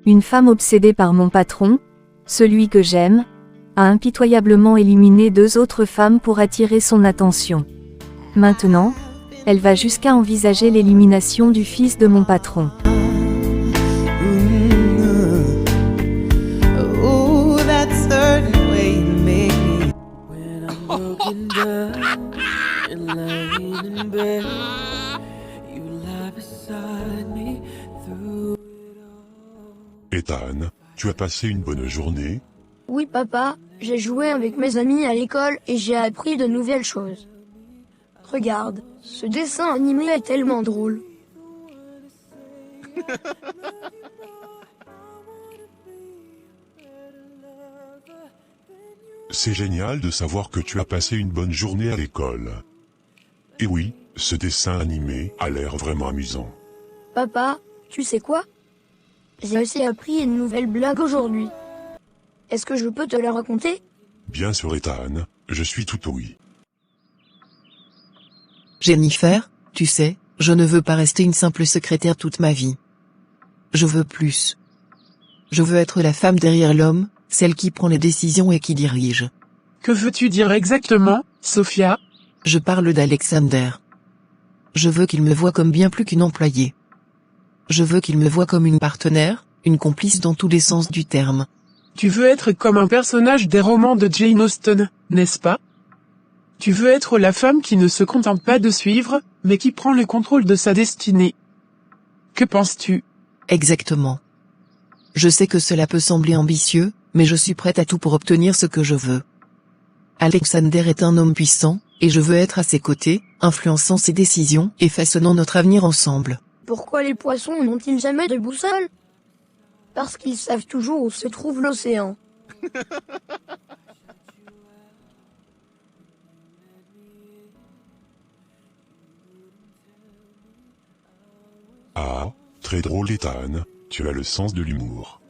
Une femme obsédée par mon patron, celui que j'aime, a impitoyablement éliminé 2 autres femmes pour attirer son attention. Maintenant, elle va jusqu'à envisager l'élimination du fils de mon patron. Ethan, tu as passé une bonne journée? Oui papa, j'ai joué avec mes amis à l'école et j'ai appris de nouvelles choses. Regarde, ce dessin animé est tellement drôle. C'est génial de savoir que tu as passé une bonne journée à l'école. Et oui, ce dessin animé a l'air vraiment amusant. Papa, tu sais quoi? J'ai aussi appris une nouvelle blague aujourd'hui. Est-ce que je peux te la raconter? Bien sûr Ethan, je suis tout oui. Jennifer, tu sais, je ne veux pas rester une simple secrétaire toute ma vie. Je veux plus. Je veux être la femme derrière l'homme, celle qui prend les décisions et qui dirige. Que veux-tu dire exactement, Sophia? Je parle d'Alexander. Je veux qu'il me voie comme bien plus qu'une employée. Je veux qu'il me voie comme une partenaire, une complice dans tous les sens du terme. Tu veux être comme un personnage des romans de Jane Austen, n'est-ce pas? Tu veux être la femme qui ne se contente pas de suivre, mais qui prend le contrôle de sa destinée. Que penses-tu? Exactement. Je sais que cela peut sembler ambitieux, mais je suis prête à tout pour obtenir ce que je veux. Alexander est un homme puissant, et je veux être à ses côtés, influençant ses décisions et façonnant notre avenir ensemble. Pourquoi les poissons n'ont-ils jamais de boussole? Parce qu'ils savent toujours où se trouve l'océan. Ah, très drôle Ethan, tu as le sens de l'humour.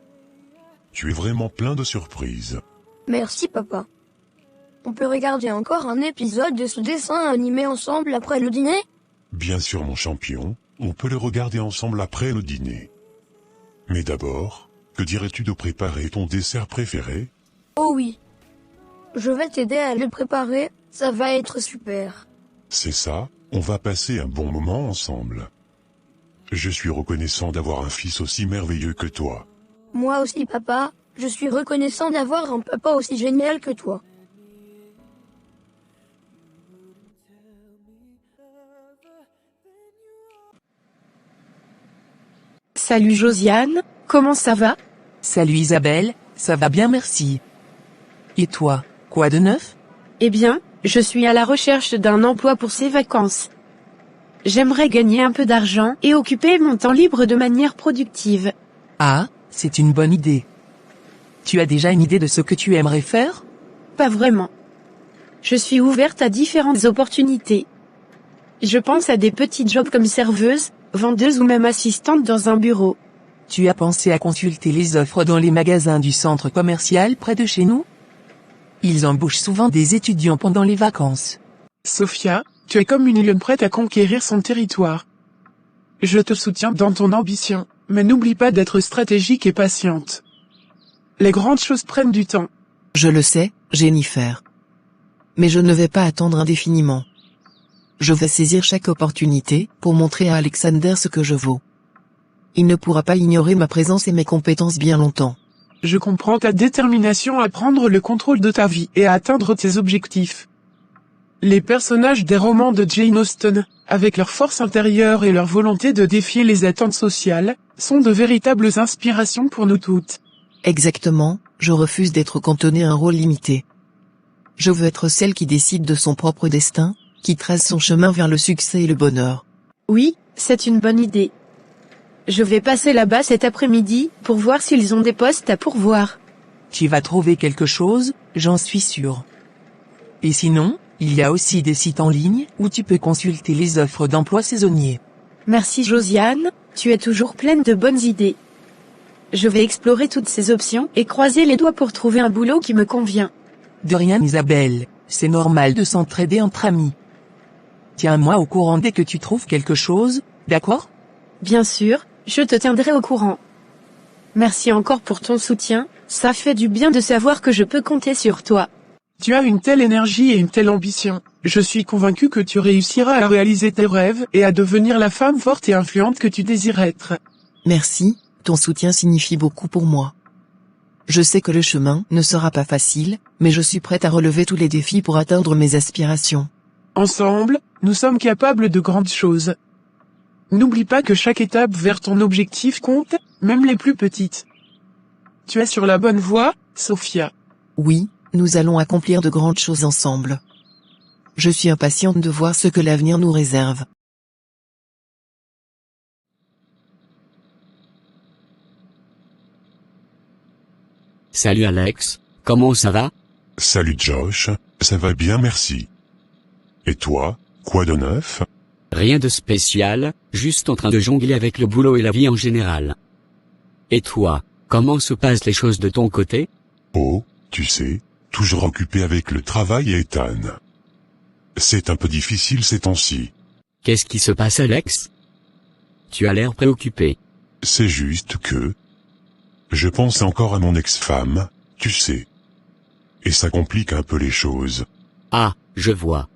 Tu es vraiment plein de surprises. Merci papa. On peut regarder encore un épisode de ce dessin animé ensemble après le dîner? Bien sûr mon champion, on peut le regarder ensemble après le dîner. Mais d'abord, que dirais-tu de préparer ton dessert préféré? Oh oui. Je vais t'aider à le préparer, ça va être super. C'est ça, on va passer un bon moment ensemble. Je suis reconnaissant d'avoir un fils aussi merveilleux que toi. Moi aussi papa, je suis reconnaissant d'avoir un papa aussi génial que toi. Salut Josiane, comment ça va? Salut Isabelle, ça va bien merci. Et toi, quoi de neuf? Eh bien, je suis à la recherche d'un emploi pour ces vacances. J'aimerais gagner un peu d'argent et occuper mon temps libre de manière productive. Ah, c'est une bonne idée. Tu as déjà une idée de ce que tu aimerais faire? Pas vraiment. Je suis ouverte à différentes opportunités. Je pense à des petits jobs comme serveuse, vendeuse ou même assistante dans un bureau. Tu as pensé à consulter les offres dans les magasins du centre commercial près de chez nous? Ils embauchent souvent des étudiants pendant les vacances. Sophia, tu es comme une lionne prête à conquérir son territoire. Je te soutiens dans ton ambition, mais n'oublie pas d'être stratégique et patiente. Les grandes choses prennent du temps. Je le sais, Jennifer. Mais je ne vais pas attendre indéfiniment. Je vais saisir chaque opportunité pour montrer à Alexander ce que je vaux. Il ne pourra pas ignorer ma présence et mes compétences bien longtemps. Je comprends ta détermination à prendre le contrôle de ta vie et à atteindre tes objectifs. Les personnages des romans de Jane Austen, avec leur force intérieure et leur volonté de défier les attentes sociales, sont de véritables inspirations pour nous toutes. Exactement, je refuse d'être cantonnée à un rôle limité. Je veux être celle qui décide de son propre destin, qui trace son chemin vers le succès et le bonheur. Oui, c'est une bonne idée. Je vais passer là-bas cet après-midi pour voir s'ils ont des postes à pourvoir. Tu vas trouver quelque chose, j'en suis sûr. Et sinon, il y a aussi des sites en ligne où tu peux consulter les offres d'emploi saisonniers. Merci Josiane, tu es toujours pleine de bonnes idées. Je vais explorer toutes ces options et croiser les doigts pour trouver un boulot qui me convient. De rien Isabelle, c'est normal de s'entraider entre amis. Tiens-moi au courant dès que tu trouves quelque chose, d'accord? Bien sûr, je te tiendrai au courant. Merci encore pour ton soutien, ça fait du bien de savoir que je peux compter sur toi. Tu as une telle énergie et une telle ambition. Je suis convaincu que tu réussiras à réaliser tes rêves et à devenir la femme forte et influente que tu désires être. Merci, ton soutien signifie beaucoup pour moi. Je sais que le chemin ne sera pas facile, mais je suis prête à relever tous les défis pour atteindre mes aspirations. Ensemble, nous sommes capables de grandes choses. N'oublie pas que chaque étape vers ton objectif compte, même les plus petites. Tu es sur la bonne voie, Sophia. Oui, nous allons accomplir de grandes choses ensemble. Je suis impatiente de voir ce que l'avenir nous réserve. Salut Alex, comment ça va? Salut Josh, ça va bien merci. Et toi, quoi de neuf? Rien de spécial, juste en train de jongler avec le boulot et la vie en général. Et toi, comment se passent les choses de ton côté? Oh, tu sais, toujours occupé avec le travail et Ethan. C'est un peu difficile ces temps-ci. Qu'est-ce qui se passe Alex? Tu as l'air préoccupé. C'est juste que... je pense encore à mon ex-femme, tu sais. Et ça complique un peu les choses. Ah, je vois.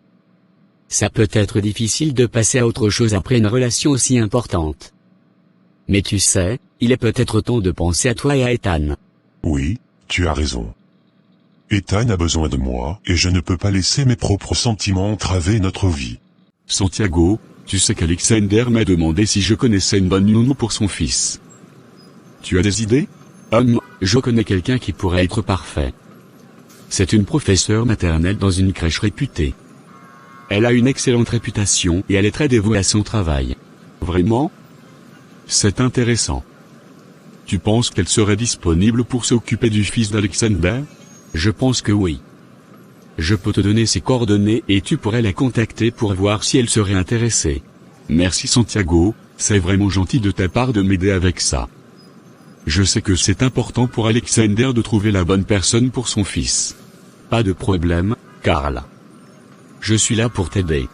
Ça peut être difficile de passer à autre chose après une relation aussi importante. Mais tu sais, il est peut-être temps de penser à toi et à Ethan. Oui, tu as raison. Ethan a besoin de moi, et je ne peux pas laisser mes propres sentiments entraver notre vie. Santiago, tu sais qu'Alexander m'a demandé si je connaissais une bonne nounou pour son fils. Tu as des idées? Je connais quelqu'un qui pourrait être parfait. C'est une professeure maternelle dans une crèche réputée. Elle a une excellente réputation et elle est très dévouée à son travail. Vraiment? C'est intéressant. Tu penses qu'elle serait disponible pour s'occuper du fils d'Alexander? Je pense que oui. Je peux te donner ses coordonnées et tu pourrais la contacter pour voir si elle serait intéressée. Merci Santiago, c'est vraiment gentil de ta part de m'aider avec ça. Je sais que c'est important pour Alexander de trouver la bonne personne pour son fils. Pas de problème, Karl. Je suis là pour t'aider.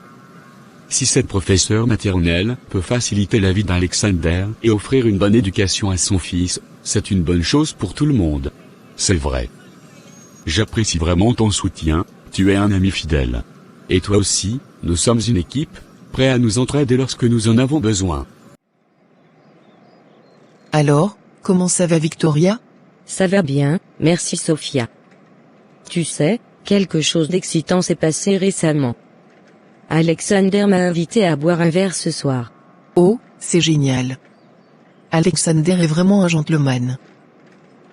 Si cette professeure maternelle peut faciliter la vie d'Alexander et offrir une bonne éducation à son fils, c'est une bonne chose pour tout le monde. C'est vrai. J'apprécie vraiment ton soutien, tu es un ami fidèle. Et toi aussi, nous sommes une équipe, prêts à nous entraider lorsque nous en avons besoin. Alors, comment ça va Victoria? Ça va bien, merci Sophia. Tu sais, quelque chose d'excitant s'est passé récemment. Alexander m'a invité à boire un verre ce soir. Oh, c'est génial. Alexander est vraiment un gentleman.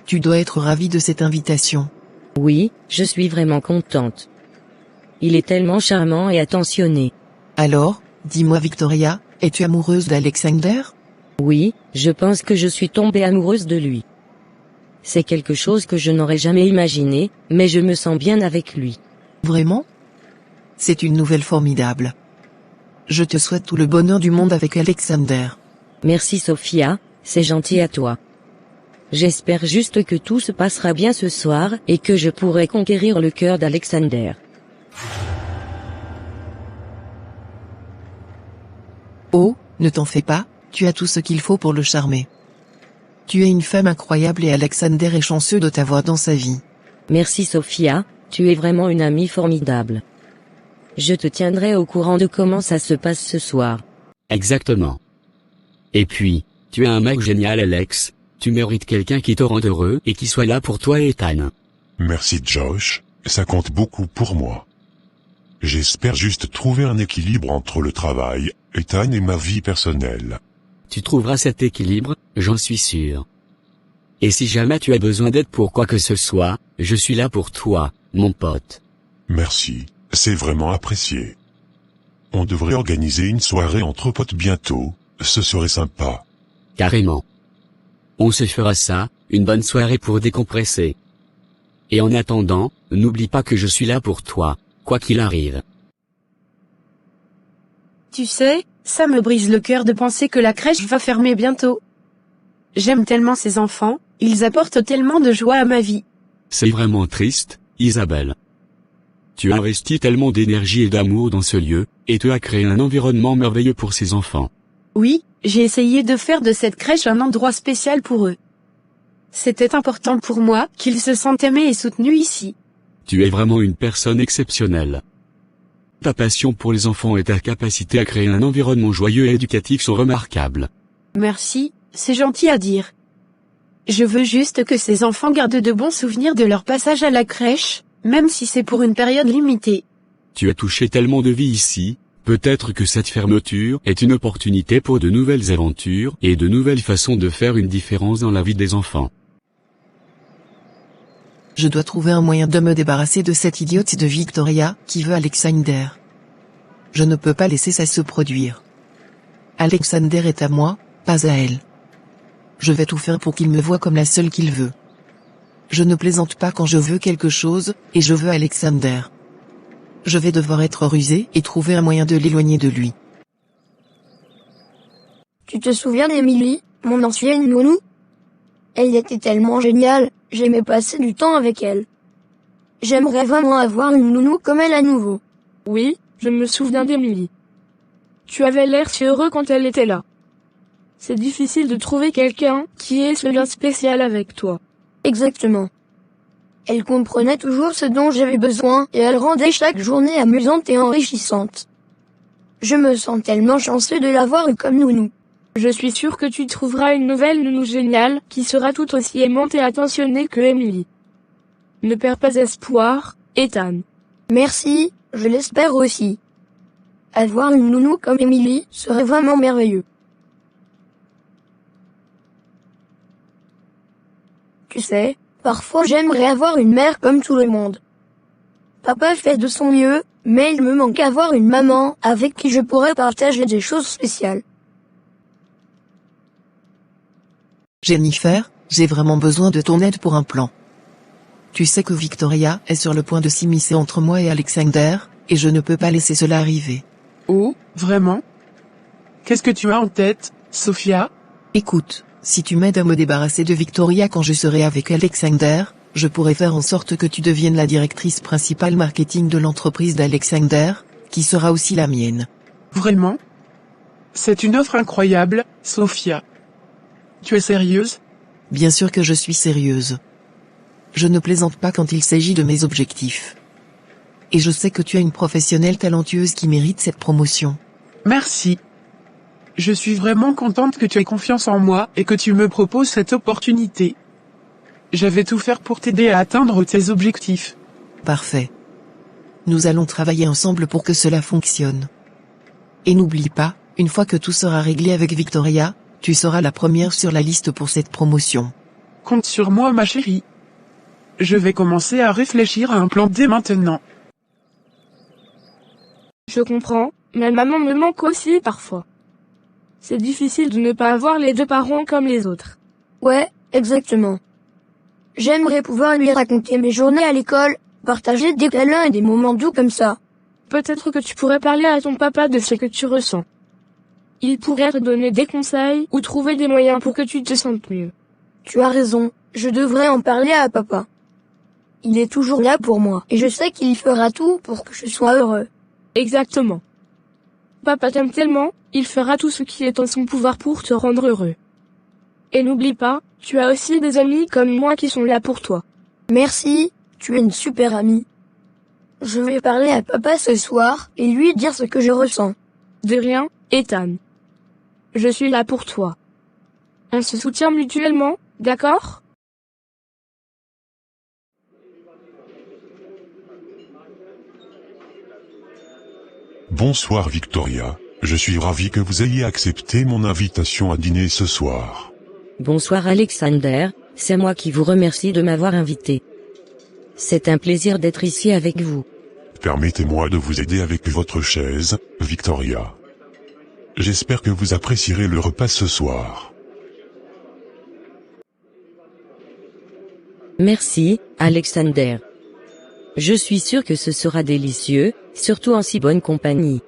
Tu dois être ravie de cette invitation. Oui, je suis vraiment contente. Il est tellement charmant et attentionné. Alors, dis-moi Victoria, es-tu amoureuse d'Alexander? Oui, je pense que je suis tombée amoureuse de lui. C'est quelque chose que je n'aurais jamais imaginé, mais je me sens bien avec lui. Vraiment? C'est une nouvelle formidable. Je te souhaite tout le bonheur du monde avec Alexander. Merci Sophia, c'est gentil à toi. J'espère juste que tout se passera bien ce soir et que je pourrai conquérir le cœur d'Alexander. Oh, ne t'en fais pas, tu as tout ce qu'il faut pour le charmer. Tu es une femme incroyable et Alexander est chanceux de t'avoir dans sa vie. Merci Sophia, tu es vraiment une amie formidable. Je te tiendrai au courant de comment ça se passe ce soir. Exactement. Et puis, tu es un mec génial Alex, tu mérites quelqu'un qui te rende heureux et qui soit là pour toi et Ethan. Merci Josh, ça compte beaucoup pour moi. J'espère juste trouver un équilibre entre le travail, Ethan et ma vie personnelle. Tu trouveras cet équilibre, j'en suis sûr. Et si jamais tu as besoin d'aide pour quoi que ce soit, je suis là pour toi, mon pote. Merci, c'est vraiment apprécié. On devrait organiser une soirée entre potes bientôt, ce serait sympa. Carrément. On se fera ça, une bonne soirée pour décompresser. Et en attendant, n'oublie pas que je suis là pour toi, quoi qu'il arrive. Tu sais, ça me brise le cœur de penser que la crèche va fermer bientôt. J'aime tellement ces enfants, ils apportent tellement de joie à ma vie. C'est vraiment triste, Isabelle. Tu as investi tellement d'énergie et d'amour dans ce lieu, et tu as créé un environnement merveilleux pour ces enfants. Oui, j'ai essayé de faire de cette crèche un endroit spécial pour eux. C'était important pour moi qu'il se sente aimé et soutenu ici. Tu es vraiment une personne exceptionnelle. Ta passion pour les enfants et ta capacité à créer un environnement joyeux et éducatif sont remarquables. Merci, c'est gentil à dire. Je veux juste que ces enfants gardent de bons souvenirs de leur passage à la crèche, même si c'est pour une période limitée. Tu as touché tellement de vie ici, peut-être que cette fermeture est une opportunité pour de nouvelles aventures et de nouvelles façons de faire une différence dans la vie des enfants. Je dois trouver un moyen de me débarrasser de cette idiote de Victoria qui veut Alexander. Je ne peux pas laisser ça se produire. Alexander est à moi, pas à elle. Je vais tout faire pour qu'il me voie comme la seule qu'il veut. Je ne plaisante pas quand je veux quelque chose, et je veux Alexander. Je vais devoir être rusé et trouver un moyen de l'éloigner de lui. Tu te souviens d'Emily, mon ancienne nounou? Elle était tellement géniale, j'aimais passer du temps avec elle. J'aimerais vraiment avoir une nounou comme elle à nouveau. Oui, je me souviens d'Emily. Tu avais l'air si heureux quand elle était là. C'est difficile de trouver quelqu'un qui ait ce lien spécial avec toi. Exactement. Elle comprenait toujours ce dont j'avais besoin et elle rendait chaque journée amusante et enrichissante. Je me sens tellement chanceux de l'avoir eu comme nounou. Je suis sûre que tu trouveras une nouvelle nounou géniale qui sera tout aussi aimante et attentionnée que Emily. Ne perds pas espoir, Ethan. Merci, je l'espère aussi. Avoir une nounou comme Emily serait vraiment merveilleux. Tu sais, parfois j'aimerais avoir une mère comme tout le monde. Papa fait de son mieux, mais il me manque avoir une maman avec qui je pourrais partager des choses spéciales. Jennifer, j'ai vraiment besoin de ton aide pour un plan. Tu sais que Victoria est sur le point de s'immiscer entre moi et Alexander, et je ne peux pas laisser cela arriver. Oh, vraiment? Qu'est-ce que tu as en tête, Sophia? Écoute, si tu m'aides à me débarrasser de Victoria quand je serai avec Alexander, je pourrai faire en sorte que tu deviennes la directrice principale marketing de l'entreprise d'Alexander, qui sera aussi la mienne. Vraiment? C'est une offre incroyable, Sophia. Tu es sérieuse? Bien sûr que je suis sérieuse. Je ne plaisante pas quand il s'agit de mes objectifs. Et je sais que tu es une professionnelle talentueuse qui mérite cette promotion. Merci. Je suis vraiment contente que tu aies confiance en moi et que tu me proposes cette opportunité. Je vais tout faire pour t'aider à atteindre tes objectifs. Parfait. Nous allons travailler ensemble pour que cela fonctionne. Et n'oublie pas, une fois que tout sera réglé avec Victoria, tu seras la première sur la liste pour cette promotion. Compte sur moi, ma chérie. Je vais commencer à réfléchir à un plan dès maintenant. Je comprends, mais maman me manque aussi parfois. C'est difficile de ne pas avoir les deux parents comme les autres. Ouais, exactement. J'aimerais pouvoir lui raconter mes journées à l'école, partager des câlins et des moments doux comme ça. Peut-être que tu pourrais parler à ton papa de ce que tu ressens. Il pourrait te donner des conseils ou trouver des moyens pour que tu te sentes mieux. Tu as raison, je devrais en parler à papa. Il est toujours là pour moi et je sais qu'il fera tout pour que je sois heureux. Exactement. Papa t'aime tellement, il fera tout ce qui est en son pouvoir pour te rendre heureux. Et n'oublie pas, tu as aussi des amis comme moi qui sont là pour toi. Merci, tu es une super amie. Je vais parler à papa ce soir et lui dire ce que je ressens. De rien, Ethan. Je suis là pour toi. On se soutient mutuellement, d'accord? Bonsoir Victoria, je suis ravi que vous ayez accepté mon invitation à dîner ce soir. Bonsoir Alexander, c'est moi qui vous remercie de m'avoir invité. C'est un plaisir d'être ici avec vous. Permettez-moi de vous aider avec votre chaise, Victoria. J'espère que vous apprécierez le repas ce soir. Merci, Alexander. Je suis sûr que ce sera délicieux, surtout en si bonne compagnie.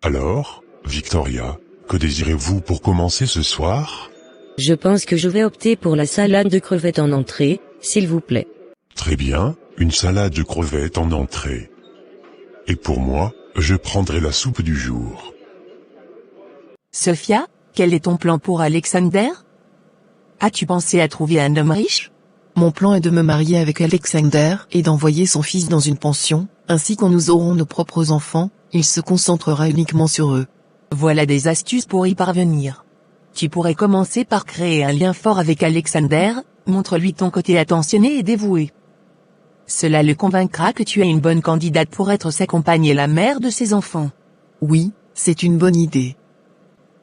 Alors, Victoria, que désirez-vous pour commencer ce soir? Je pense que je vais opter pour la salade de crevettes en entrée, s'il vous plaît. Très bien, une salade de crevettes en entrée. Et pour moi, je prendrai la soupe du jour. Sophia, quel est ton plan pour Alexander? As-tu pensé à trouver un homme riche? Mon plan est de me marier avec Alexander et d'envoyer son fils dans une pension, ainsi quand nous aurons nos propres enfants, il se concentrera uniquement sur eux. Voilà des astuces pour y parvenir. Tu pourrais commencer par créer un lien fort avec Alexander, montre-lui ton côté attentionné et dévoué. Cela le convaincra que tu es une bonne candidate pour être sa compagne et la mère de ses enfants. Oui, c'est une bonne idée.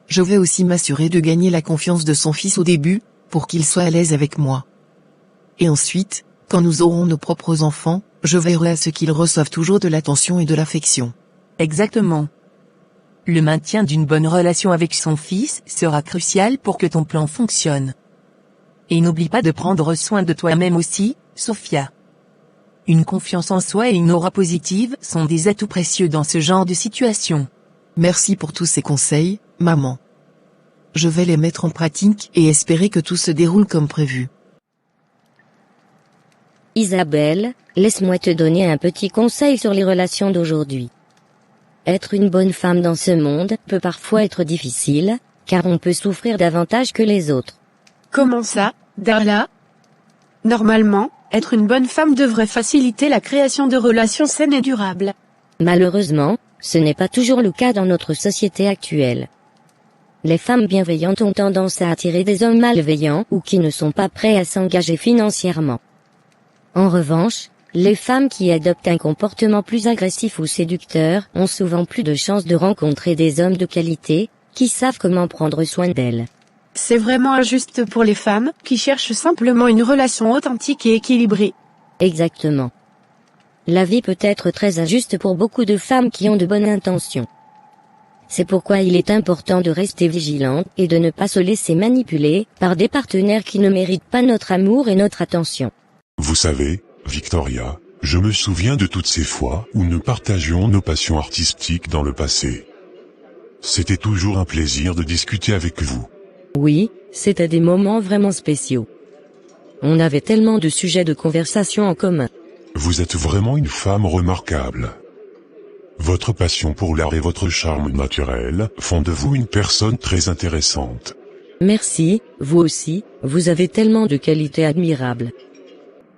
Je vais aussi m'assurer de gagner la confiance de son fils au début, pour qu'il soit à l'aise avec moi. Et ensuite, quand nous aurons nos propres enfants, je veillerai à ce qu'ils reçoivent toujours de l'attention et de l'affection. Exactement. Le maintien d'une bonne relation avec son fils sera crucial pour que ton plan fonctionne. Et n'oublie pas de prendre soin de toi-même aussi, Sophia. Une confiance en soi et une aura positive sont des atouts précieux dans ce genre de situation. Merci pour tous ces conseils, maman. Je vais les mettre en pratique et espérer que tout se déroule comme prévu. Isabelle, laisse-moi te donner un petit conseil sur les relations d'aujourd'hui. Être une bonne femme dans ce monde peut parfois être difficile, car on peut souffrir davantage que les autres. Comment ça, Darla? Normalement, être une bonne femme devrait faciliter la création de relations saines et durables. Malheureusement, ce n'est pas toujours le cas dans notre société actuelle. Les femmes bienveillantes ont tendance à attirer des hommes malveillants ou qui ne sont pas prêts à s'engager financièrement. En revanche, les femmes qui adoptent un comportement plus agressif ou séducteur ont souvent plus de chances de rencontrer des hommes de qualité, qui savent comment prendre soin d'elles. C'est vraiment injuste pour les femmes, qui cherchent simplement une relation authentique et équilibrée. Exactement. La vie peut être très injuste pour beaucoup de femmes qui ont de bonnes intentions. C'est pourquoi il est important de rester vigilante et de ne pas se laisser manipuler par des partenaires qui ne méritent pas notre amour et notre attention. Vous savez, Victoria, je me souviens de toutes ces fois où nous partagions nos passions artistiques dans le passé. C'était toujours un plaisir de discuter avec vous. Oui, c'était des moments vraiment spéciaux. On avait tellement de sujets de conversation en commun. Vous êtes vraiment une femme remarquable. Votre passion pour l'art et votre charme naturel font de vous une personne très intéressante. Merci, vous aussi, vous avez tellement de qualités admirables.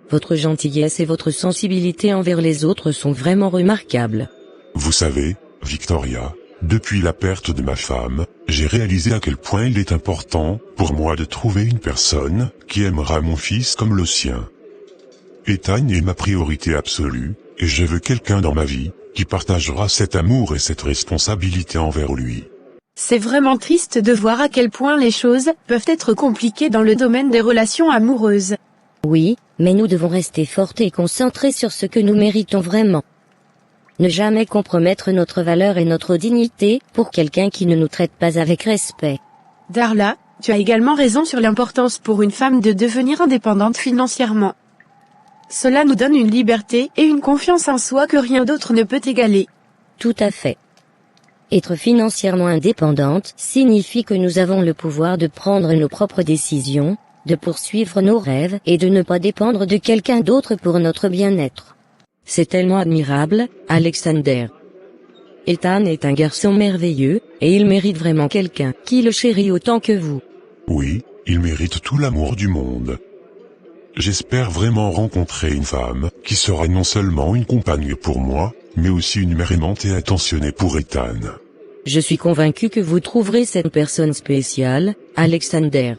Votre gentillesse et votre sensibilité envers les autres sont vraiment remarquables. Vous savez, Victoria, depuis la perte de ma femme, j'ai réalisé à quel point il est important pour moi de trouver une personne qui aimera mon fils comme le sien. Ethan est ma priorité absolue, et je veux quelqu'un dans ma vie qui partagera cet amour et cette responsabilité envers lui. C'est vraiment triste de voir à quel point les choses peuvent être compliquées dans le domaine des relations amoureuses. Oui, mais nous devons rester fortes et concentrés sur ce que nous méritons vraiment. Ne jamais compromettre notre valeur et notre dignité pour quelqu'un qui ne nous traite pas avec respect. Darla, tu as également raison sur l'importance pour une femme de devenir indépendante financièrement. Cela nous donne une liberté et une confiance en soi que rien d'autre ne peut égaler. Tout à fait. Être financièrement indépendante signifie que nous avons le pouvoir de prendre nos propres décisions, de poursuivre nos rêves et de ne pas dépendre de quelqu'un d'autre pour notre bien-être. C'est tellement admirable, Alexander. Ethan est un garçon merveilleux, et il mérite vraiment quelqu'un qui le chérit autant que vous. Oui, il mérite tout l'amour du monde. J'espère vraiment rencontrer une femme qui sera non seulement une compagne pour moi, mais aussi une mère aimante et attentionnée pour Ethan. Je suis convaincu que vous trouverez cette personne spéciale, Alexander.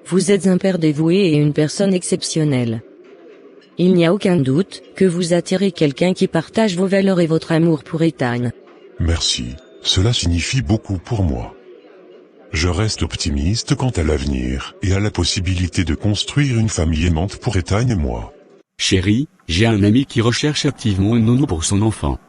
Vous êtes un père dévoué et une personne exceptionnelle. Il n'y a aucun doute que vous attirez quelqu'un qui partage vos valeurs et votre amour pour Ethan. Merci, cela signifie beaucoup pour moi. Je reste optimiste quant à l'avenir et à la possibilité de construire une famille aimante pour Ethan et moi. Chérie, j'ai un ami qui recherche activement une nounou pour son enfant.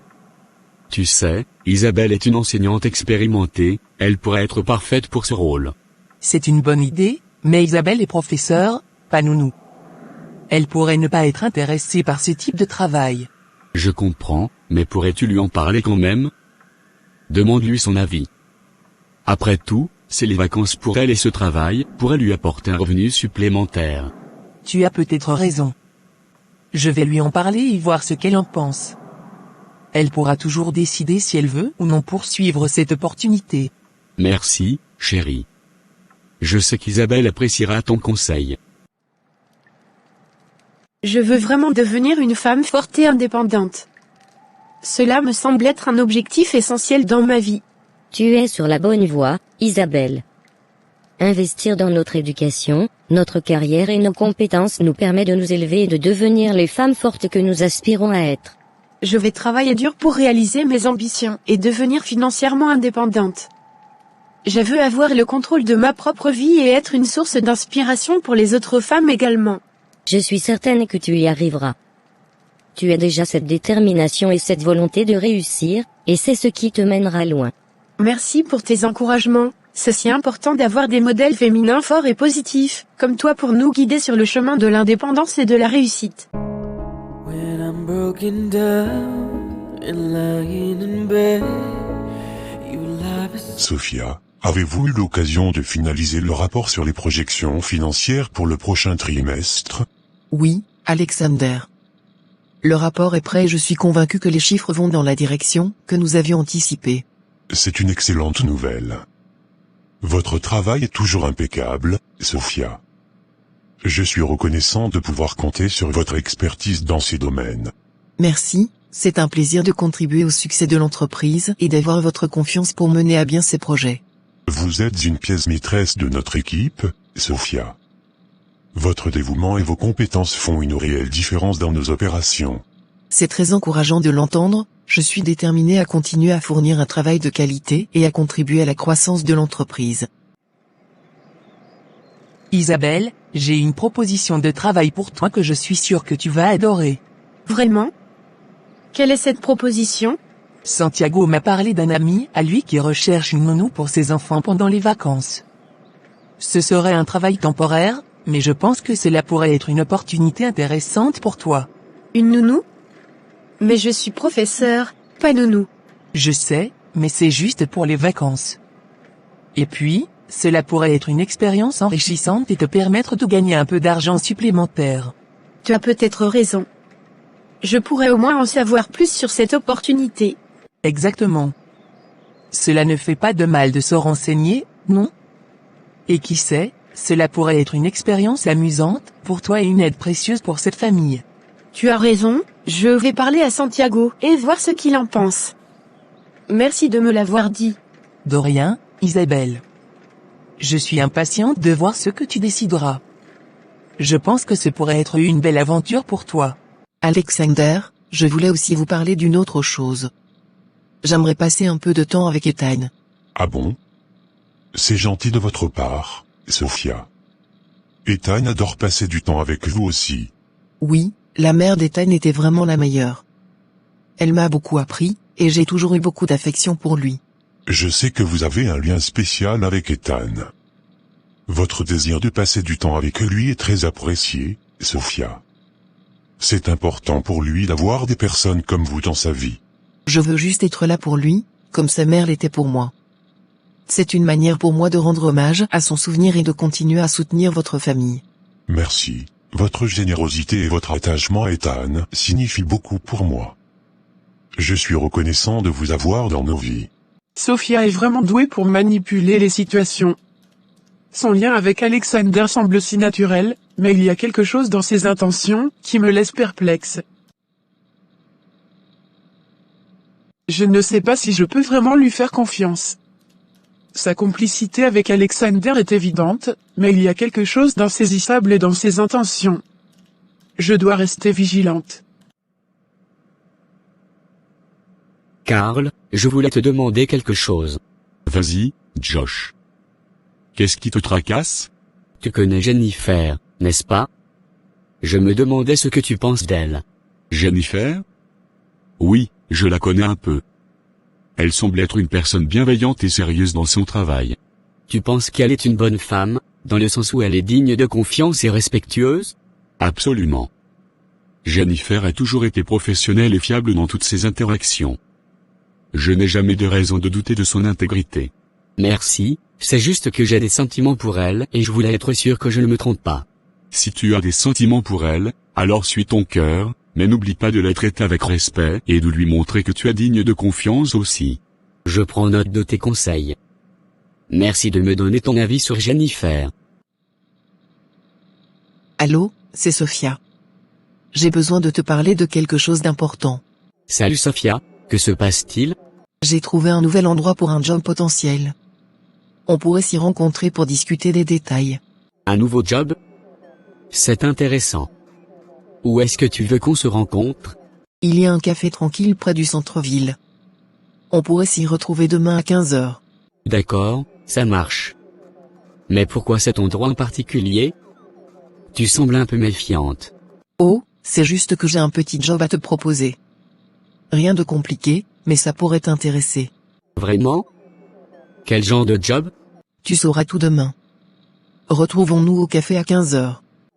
Tu sais, Isabelle est une enseignante expérimentée, elle pourrait être parfaite pour ce rôle. C'est une bonne idée, mais Isabelle est professeure, pas nounou. Elle pourrait ne pas être intéressée par ce type de travail. Je comprends, mais pourrais-tu lui en parler quand même? Demande-lui son avis. Après tout, c'est les vacances pour elle et ce travail pourrait lui apporter un revenu supplémentaire. Tu as peut-être raison. Je vais lui en parler et voir ce qu'elle en pense. Elle pourra toujours décider si elle veut ou non poursuivre cette opportunité. Merci, chérie. Je sais qu'Isabelle appréciera ton conseil. Je veux vraiment devenir une femme forte et indépendante. Cela me semble être un objectif essentiel dans ma vie. Tu es sur la bonne voie, Isabelle. Investir dans notre éducation, notre carrière et nos compétences nous permet de nous élever et de devenir les femmes fortes que nous aspirons à être. Je vais travailler dur pour réaliser mes ambitions et devenir financièrement indépendante. Je veux avoir le contrôle de ma propre vie et être une source d'inspiration pour les autres femmes également. Je suis certaine que tu y arriveras. Tu as déjà cette détermination et cette volonté de réussir, et c'est ce qui te mènera loin. Merci pour tes encouragements. C'est si important d'avoir des modèles féminins forts et positifs, comme toi pour nous guider sur le chemin de l'indépendance et de la réussite. Sophia, avez-vous eu l'occasion de finaliser le rapport sur les projections financières pour le prochain trimestre? Oui, Alexander. Le rapport est prêt et je suis convaincu que les chiffres vont dans la direction que nous avions anticipée. C'est une excellente nouvelle. Votre travail est toujours impeccable, Sophia. Je suis reconnaissant de pouvoir compter sur votre expertise dans ces domaines. Merci, c'est un plaisir de contribuer au succès de l'entreprise et d'avoir votre confiance pour mener à bien ces projets. Vous êtes une pièce maîtresse de notre équipe, Sophia. Votre dévouement et vos compétences font une réelle différence dans nos opérations. C'est très encourageant de l'entendre, je suis déterminé à continuer à fournir un travail de qualité et à contribuer à la croissance de l'entreprise. Isabelle, j'ai une proposition de travail pour toi que je suis sûre que tu vas adorer. Vraiment? Quelle est cette proposition? Santiago m'a parlé d'un ami à lui qui recherche une nounou pour ses enfants pendant les vacances. Ce serait un travail temporaire, mais je pense que cela pourrait être une opportunité intéressante pour toi. Une nounou? Mais je suis professeur, pas nounou. Je sais, mais c'est juste pour les vacances. Et puis, cela pourrait être une expérience enrichissante et te permettre de gagner un peu d'argent supplémentaire. Tu as peut-être raison. Je pourrais au moins en savoir plus sur cette opportunité. Exactement. Cela ne fait pas de mal de se renseigner, non? Et qui sait, cela pourrait être une expérience amusante pour toi et une aide précieuse pour cette famille. Tu as raison, je vais parler à Santiago et voir ce qu'il en pense. Merci de me l'avoir dit. De rien, Isabelle. Je suis impatiente de voir ce que tu décideras. Je pense que ce pourrait être une belle aventure pour toi. Alexander, je voulais aussi vous parler d'une autre chose. J'aimerais passer un peu de temps avec Ethan. Ah bon? C'est gentil de votre part, Sophia. Ethan adore passer du temps avec vous aussi. Oui, la mère d'Ethan était vraiment la meilleure. Elle m'a beaucoup appris, et j'ai toujours eu beaucoup d'affection pour lui. Je sais que vous avez un lien spécial avec Ethan. Votre désir de passer du temps avec lui est très apprécié, Sophia. C'est important pour lui d'avoir des personnes comme vous dans sa vie. Je veux juste être là pour lui, comme sa mère l'était pour moi. C'est une manière pour moi de rendre hommage à son souvenir et de continuer à soutenir votre famille. Merci. Votre générosité et votre attachement à Ethan signifient beaucoup pour moi. Je suis reconnaissant de vous avoir dans nos vies. Sophia est vraiment douée pour manipuler les situations. Son lien avec Alexander semble si naturel, mais il y a quelque chose dans ses intentions qui me laisse perplexe. Je ne sais pas si je peux vraiment lui faire confiance. Sa complicité avec Alexander est évidente, mais il y a quelque chose d'insaisissable dans ses intentions. Je dois rester vigilante. Karl, je voulais te demander quelque chose. Vas-y, Josh. Qu'est-ce qui te tracasse? Tu connais Jennifer, n'est-ce pas? Je me demandais ce que tu penses d'elle. Jennifer? Oui, je la connais un peu. Elle semble être une personne bienveillante et sérieuse dans son travail. Tu penses qu'elle est une bonne femme, dans le sens où elle est digne de confiance et respectueuse? Absolument. Jennifer a toujours été professionnelle et fiable dans toutes ses interactions. Je n'ai jamais de raison de douter de son intégrité. Merci, c'est juste que j'ai des sentiments pour elle et je voulais être sûr que je ne me trompe pas. Si tu as des sentiments pour elle, alors suis ton cœur, mais n'oublie pas de la traiter avec respect et de lui montrer que tu es digne de confiance aussi. Je prends note de tes conseils. Merci de me donner ton avis sur Jennifer. Allô, c'est Sophia. J'ai besoin de te parler de quelque chose d'important. Salut Sophia, que se passe-t-il? J'ai trouvé un nouvel endroit pour un job potentiel. On pourrait s'y rencontrer pour discuter des détails. Un nouveau job? C'est intéressant. Où est-ce que tu veux qu'on se rencontre? Il y a un café tranquille près du centre-ville. On pourrait s'y retrouver demain à 15h. D'accord, ça marche. Mais pourquoi cet endroit en particulier? Tu sembles un peu méfiante. Oh, c'est juste que j'ai un petit job à te proposer. Rien de compliqué, mais ça pourrait t'intéresser. Vraiment? Quel genre de job? Tu sauras tout demain. Retrouvons-nous au café à 15h.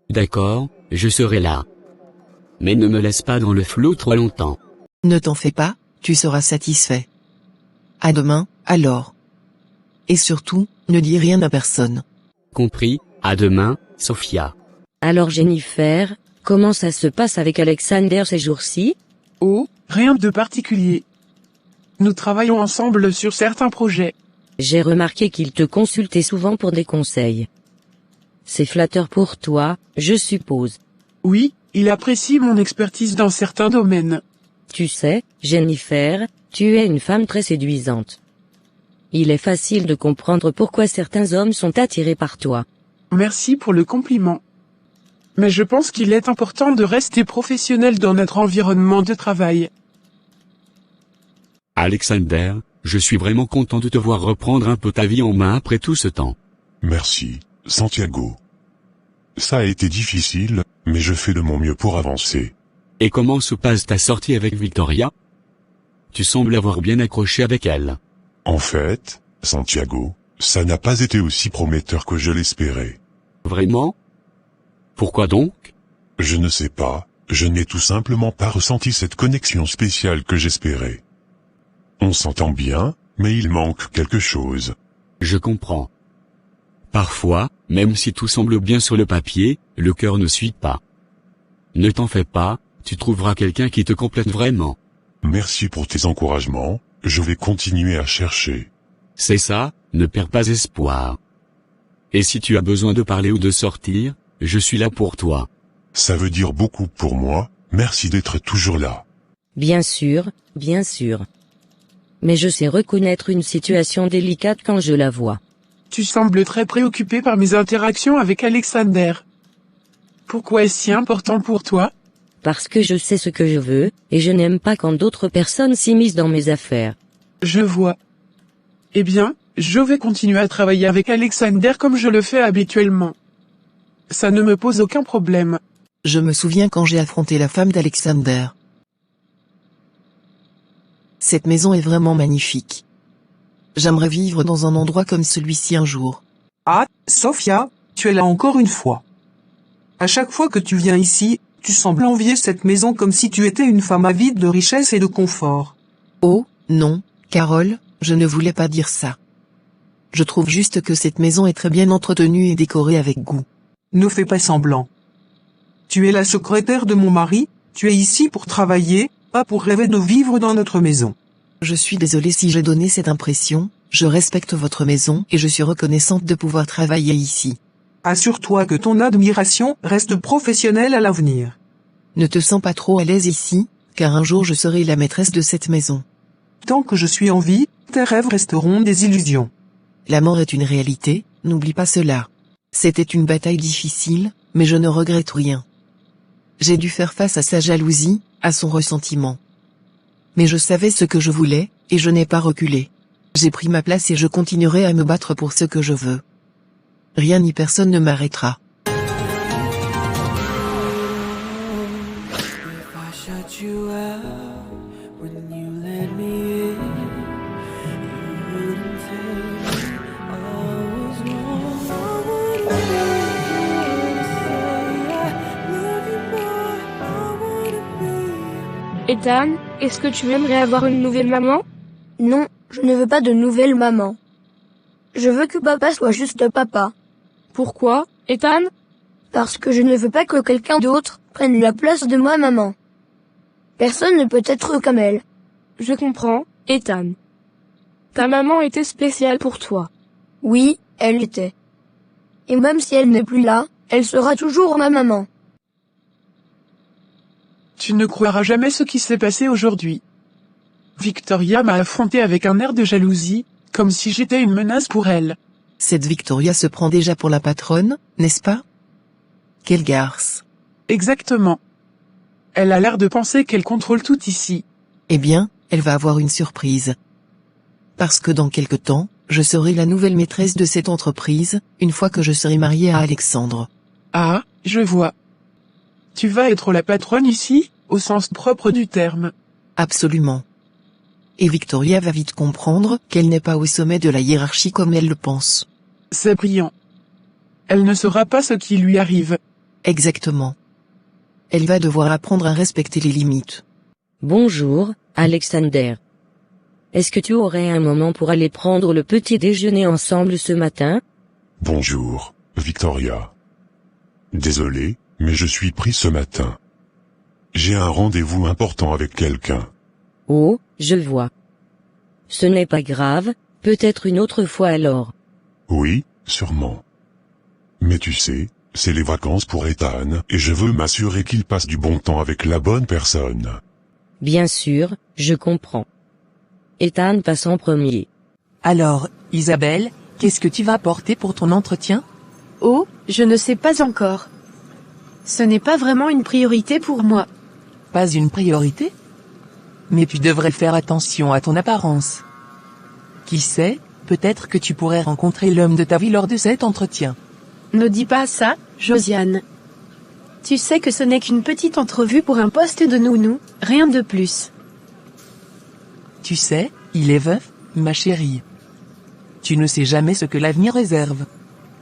D'accord, je serai là. Mais ne me laisse pas dans le flou trop longtemps. Ne t'en fais pas, tu seras satisfait. À demain, alors. Et surtout, ne dis rien à personne. Compris, à demain, Sophia. Alors Jennifer, comment ça se passe avec Alexander ces jours-ci? Oh, rien de particulier. Nous travaillons ensemble sur certains projets. J'ai remarqué qu'il te consultait souvent pour des conseils. C'est flatteur pour toi, je suppose. Oui, il apprécie mon expertise dans certains domaines. Tu sais, Jennifer, tu es une femme très séduisante. Il est facile de comprendre pourquoi certains hommes sont attirés par toi. Merci pour le compliment. Mais je pense qu'il est important de rester professionnel dans notre environnement de travail. Alexander, je suis vraiment content de te voir reprendre un peu ta vie en main après tout ce temps. Merci, Santiago. Ça a été difficile, mais je fais de mon mieux pour avancer. Et comment se passe ta sortie avec Victoria? Tu sembles avoir bien accroché avec elle. En fait, Santiago, ça n'a pas été aussi prometteur que je l'espérais. Vraiment? Pourquoi donc? Je ne sais pas, je n'ai tout simplement pas ressenti cette connexion spéciale que j'espérais. On s'entend bien, mais il manque quelque chose. Je comprends. Parfois, même si tout semble bien sur le papier, le cœur ne suit pas. Ne t'en fais pas, tu trouveras quelqu'un qui te complète vraiment. Merci pour tes encouragements, je vais continuer à chercher. C'est ça, ne perds pas espoir. Et si tu as besoin de parler ou de sortir, je suis là pour toi. Ça veut dire beaucoup pour moi, merci d'être toujours là. Bien sûr, bien sûr. Mais je sais reconnaître une situation délicate quand je la vois. Tu sembles très préoccupé par mes interactions avec Alexander. Pourquoi est-ce si important pour toi? Parce que je sais ce que je veux, et je n'aime pas quand d'autres personnes s'immiscent dans mes affaires. Je vois. Eh bien, je vais continuer à travailler avec Alexander comme je le fais habituellement. Ça ne me pose aucun problème. Je me souviens quand j'ai affronté la femme d'Alexander. Cette maison est vraiment magnifique. J'aimerais vivre dans un endroit comme celui-ci un jour. Ah, Sophia, tu es là encore une fois. À chaque fois que tu viens ici, tu sembles envier cette maison comme si tu étais une femme avide de richesse et de confort. Oh, non, Carole, je ne voulais pas dire ça. Je trouve juste que cette maison est très bien entretenue et décorée avec goût. Ne fais pas semblant. Tu es la secrétaire de mon mari, tu es ici pour travailler, pas pour rêver de vivre dans notre maison. Je suis désolée si j'ai donné cette impression, je respecte votre maison et je suis reconnaissante de pouvoir travailler ici. Assure-toi que ton admiration reste professionnelle à l'avenir. Ne te sens pas trop à l'aise ici, car un jour je serai la maîtresse de cette maison. Tant que je suis en vie, tes rêves resteront des illusions. La mort est une réalité, n'oublie pas cela. C'était une bataille difficile, mais je ne regrette rien. J'ai dû faire face à sa jalousie, à son ressentiment. Mais je savais ce que je voulais, et je n'ai pas reculé. J'ai pris ma place et je continuerai à me battre pour ce que je veux. Rien ni personne ne m'arrêtera. Ethan, est-ce que tu aimerais avoir une nouvelle maman? Non, je ne veux pas de nouvelle maman. Je veux que papa soit juste papa. Pourquoi, Ethan? Parce que je ne veux pas que quelqu'un d'autre prenne la place de ma maman. Personne ne peut être comme elle. Je comprends, Ethan. Ta maman était spéciale pour toi. Oui, elle l'était. Et même si elle n'est plus là, elle sera toujours ma maman. Tu ne croiras jamais ce qui s'est passé aujourd'hui. Victoria m'a affronté avec un air de jalousie, comme si j'étais une menace pour elle. Cette Victoria se prend déjà pour la patronne, n'est-ce pas? Quelle garce. Exactement. Elle a l'air de penser qu'elle contrôle tout ici. Eh bien, elle va avoir une surprise. Parce que dans quelque temps, je serai la nouvelle maîtresse de cette entreprise, une fois que je serai mariée à Alexandre. Ah, je vois. Tu vas être la patronne ici, au sens propre du terme. Absolument. Et Victoria va vite comprendre qu'elle n'est pas au sommet de la hiérarchie comme elle le pense. C'est brillant. Elle ne saura pas ce qui lui arrive. Exactement. Elle va devoir apprendre à respecter les limites. Bonjour, Alexander. Est-ce que tu aurais un moment pour aller prendre le petit déjeuner ensemble ce matin? Bonjour, Victoria. Désolé, mais je suis pris ce matin. J'ai un rendez-vous important avec quelqu'un. Oh, je vois. Ce n'est pas grave, peut-être une autre fois alors. Oui, sûrement. Mais tu sais, c'est les vacances pour Ethan, et je veux m'assurer qu'il passe du bon temps avec la bonne personne. Bien sûr, je comprends. Ethan passe en premier. Alors, Isabelle, qu'est-ce que tu vas porter pour ton entretien? Oh, je ne sais pas encore. Ce n'est pas vraiment une priorité pour moi. Pas une priorité? Mais tu devrais faire attention à ton apparence. Qui sait, peut-être que tu pourrais rencontrer l'homme de ta vie lors de cet entretien. Ne dis pas ça, Josiane. Tu sais que ce n'est qu'une petite entrevue pour un poste de nounou, rien de plus. Tu sais, il est veuf, ma chérie. Tu ne sais jamais ce que l'avenir réserve.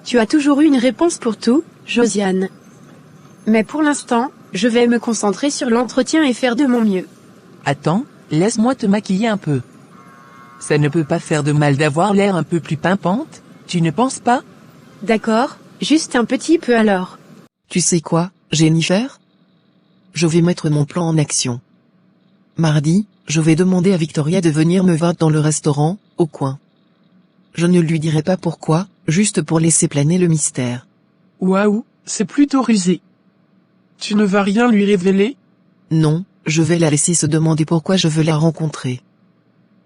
Tu as toujours eu une réponse pour tout, Josiane. Mais pour l'instant, je vais me concentrer sur l'entretien et faire de mon mieux. Attends, laisse-moi te maquiller un peu. Ça ne peut pas faire de mal d'avoir l'air un peu plus pimpante, tu ne penses pas? D'accord, juste un petit peu alors. Tu sais quoi, Jennifer? Je vais mettre mon plan en action. Mardi, je vais demander à Victoria de venir me voir dans le restaurant, au coin. Je ne lui dirai pas pourquoi, juste pour laisser planer le mystère. Waouh, c'est plutôt rusé. Tu ne vas rien lui révéler? Non, je vais la laisser se demander pourquoi je veux la rencontrer.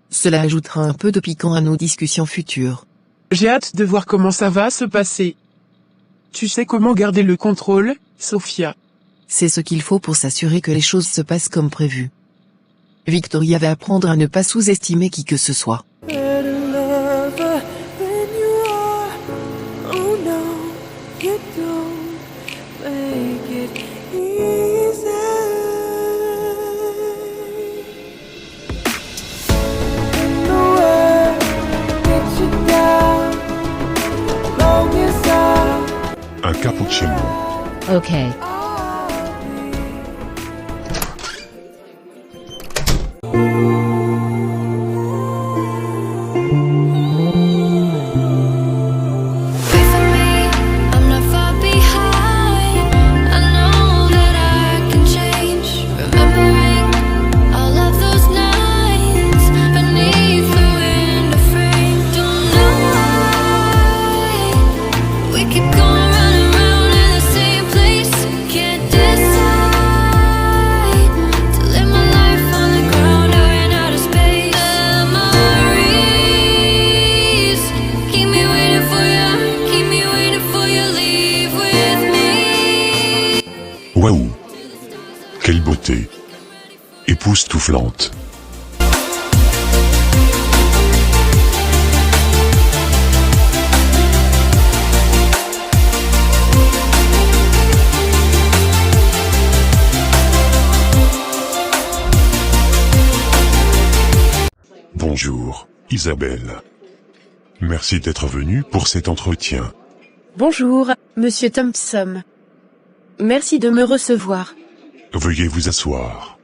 Cela ajoutera un peu de piquant à nos discussions futures. J'ai hâte de voir comment ça va se passer. Tu sais comment garder le contrôle, Sophia? C'est ce qu'il faut pour s'assurer que les choses se passent comme prévu. Victoria va apprendre à ne pas sous-estimer qui que ce soit. Un cappuccino. Ok. Waouh! Quelle beauté! Époustouflante. Bonjour, Isabelle. Merci d'être venue pour cet entretien. Bonjour, Monsieur Thompson. Merci de me recevoir. Veuillez vous asseoir.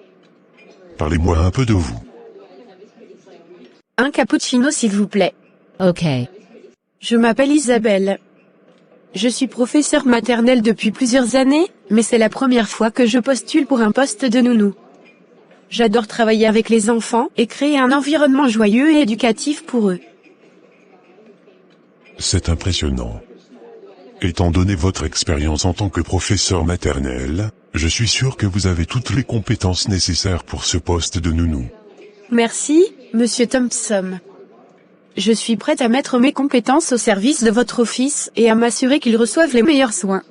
Parlez-moi un peu de vous. Un cappuccino s'il vous plaît. Ok. Je m'appelle Isabelle. Je suis professeure maternelle depuis plusieurs années, mais c'est la première fois que je postule pour un poste de nounou. J'adore travailler avec les enfants et créer un environnement joyeux et éducatif pour eux. C'est impressionnant. Étant donné votre expérience en tant que professeur maternel, je suis sûr que vous avez toutes les compétences nécessaires pour ce poste de nounou. Merci, Monsieur Thompson. Je suis prête à mettre mes compétences au service de votre fils et à m'assurer qu'il reçoive les meilleurs soins.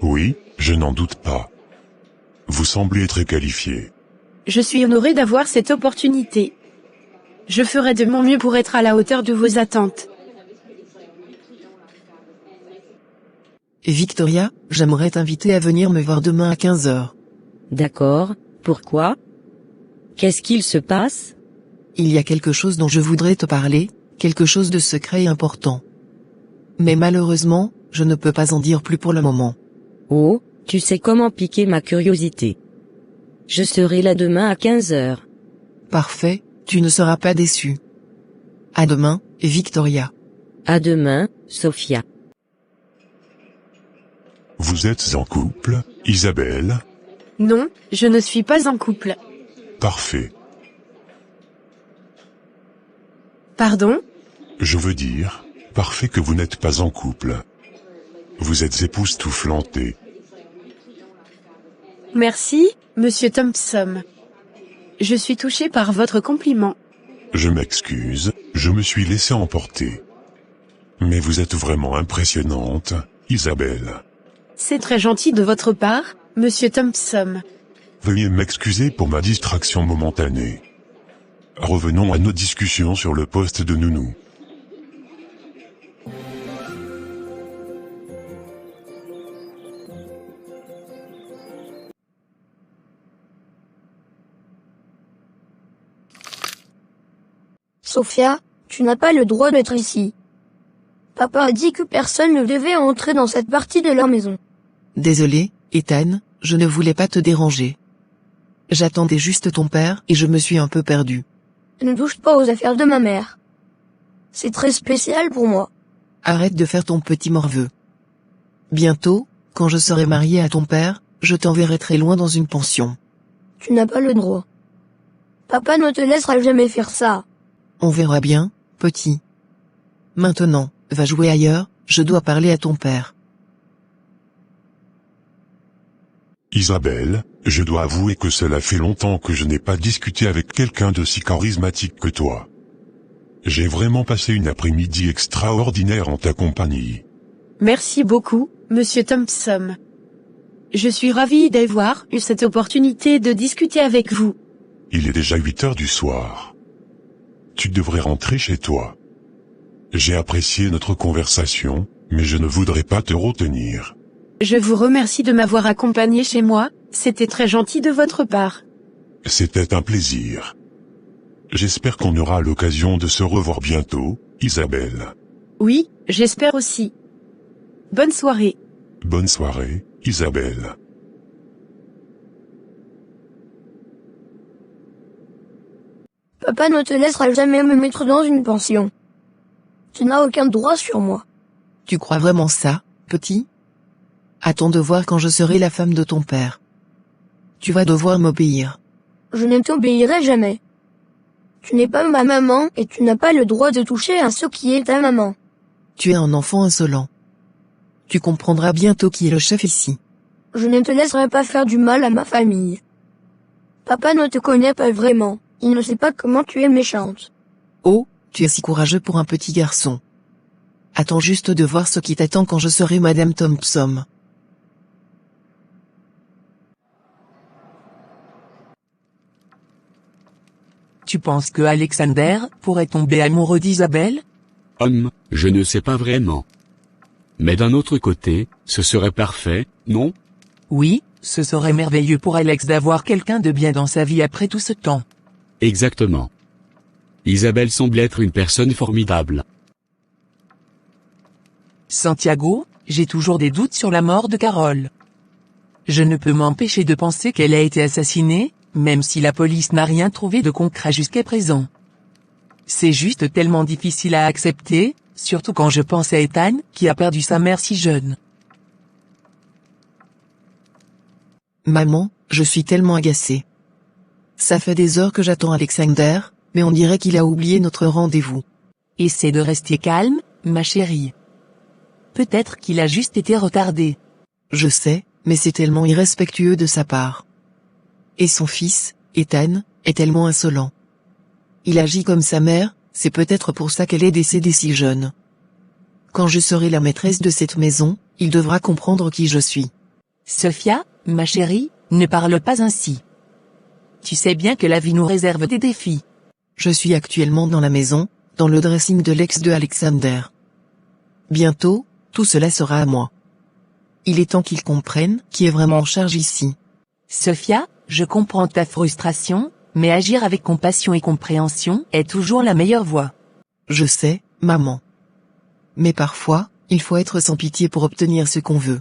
Oui, je n'en doute pas. Vous semblez très qualifié. Je suis honorée d'avoir cette opportunité. Je ferai de mon mieux pour être à la hauteur de vos attentes. Victoria, j'aimerais t'inviter à venir me voir demain à 15h. D'accord, pourquoi? Qu'est-ce qu'il se passe? Il y a quelque chose dont je voudrais te parler, quelque chose de secret et important. Mais malheureusement, je ne peux pas en dire plus pour le moment. Oh, tu sais comment piquer ma curiosité. Je serai là demain à 15h. Parfait, tu ne seras pas déçu. À demain, Victoria. À demain, Sophia. Vous êtes en couple, Isabelle? Non, je ne suis pas en couple. Parfait. Pardon? Je veux dire, parfait que vous n'êtes pas en couple. Vous êtes époustouflanté. Merci, Monsieur Thompson. Je suis touchée par votre compliment. Je m'excuse, je me suis laissé emporter. Mais vous êtes vraiment impressionnante, Isabelle. C'est très gentil de votre part, Monsieur Thompson. Veuillez m'excuser pour ma distraction momentanée. Revenons à nos discussions sur le poste de nounou. Sophia, tu n'as pas le droit d'être ici. Papa a dit que personne ne devait entrer dans cette partie de leur maison. Désolé, Ethan, je ne voulais pas te déranger. J'attendais juste ton père et je me suis un peu perdu. Ne touche pas aux affaires de ma mère. C'est très spécial pour moi. Arrête de faire ton petit morveux. Bientôt, quand je serai mariée à ton père, je t'enverrai très loin dans une pension. Tu n'as pas le droit. Papa ne te laissera jamais faire ça. On verra bien, petit. Maintenant, va jouer ailleurs, je dois parler à ton père. Isabelle, je dois avouer que cela fait longtemps que je n'ai pas discuté avec quelqu'un de si charismatique que toi. J'ai vraiment passé une après-midi extraordinaire en ta compagnie. Merci beaucoup, Monsieur Thompson. Je suis ravie d'avoir eu cette opportunité de discuter avec vous. Il est déjà 8 heures du soir. Tu devrais rentrer chez toi. J'ai apprécié notre conversation, mais je ne voudrais pas te retenir. Je vous remercie de m'avoir accompagné chez moi, c'était très gentil de votre part. C'était un plaisir. J'espère qu'on aura l'occasion de se revoir bientôt, Isabelle. Oui, j'espère aussi. Bonne soirée. Bonne soirée, Isabelle. Papa ne te laissera jamais me mettre dans une pension. Tu n'as aucun droit sur moi. Tu crois vraiment ça, petit? Attends de voir quand je serai la femme de ton père. Tu vas devoir m'obéir. Je ne t'obéirai jamais. Tu n'es pas ma maman et tu n'as pas le droit de toucher à ce qui est ta maman. Tu es un enfant insolent. Tu comprendras bientôt qui est le chef ici. Je ne te laisserai pas faire du mal à ma famille. Papa ne te connaît pas vraiment. Il ne sait pas comment tu es méchante. Oh, tu es si courageux pour un petit garçon. Attends juste de voir ce qui t'attend quand je serai Madame Thompson. Tu penses que Alexander pourrait tomber amoureux d'Isabelle? Je ne sais pas vraiment. Mais d'un autre côté, ce serait parfait, non? Oui, ce serait merveilleux pour Alex d'avoir quelqu'un de bien dans sa vie après tout ce temps. Exactement. Isabelle semble être une personne formidable. Santiago, j'ai toujours des doutes sur la mort de Carole. Je ne peux m'empêcher de penser qu'elle a été assassinée, même si la police n'a rien trouvé de concret jusqu'à présent. C'est juste tellement difficile à accepter, surtout quand je pense à Ethan, qui a perdu sa mère si jeune. Maman, je suis tellement agacée. Ça fait des heures que j'attends Alexander, mais on dirait qu'il a oublié notre rendez-vous. Essaie de rester calme, ma chérie. Peut-être qu'il a juste été retardé. Je sais, mais c'est tellement irrespectueux de sa part. Et son fils, Ethan, est tellement insolent. Il agit comme sa mère, c'est peut-être pour ça qu'elle est décédée si jeune. Quand je serai la maîtresse de cette maison, il devra comprendre qui je suis. Sophia, ma chérie, ne parle pas ainsi. Tu sais bien que la vie nous réserve des défis. Je suis actuellement dans la maison, dans le dressing de l'ex de Alexander. Bientôt, tout cela sera à moi. Il est temps qu'il comprenne qui est vraiment en charge ici. Sophia, je comprends ta frustration, mais agir avec compassion et compréhension est toujours la meilleure voie. Je sais, maman. Mais parfois, il faut être sans pitié pour obtenir ce qu'on veut.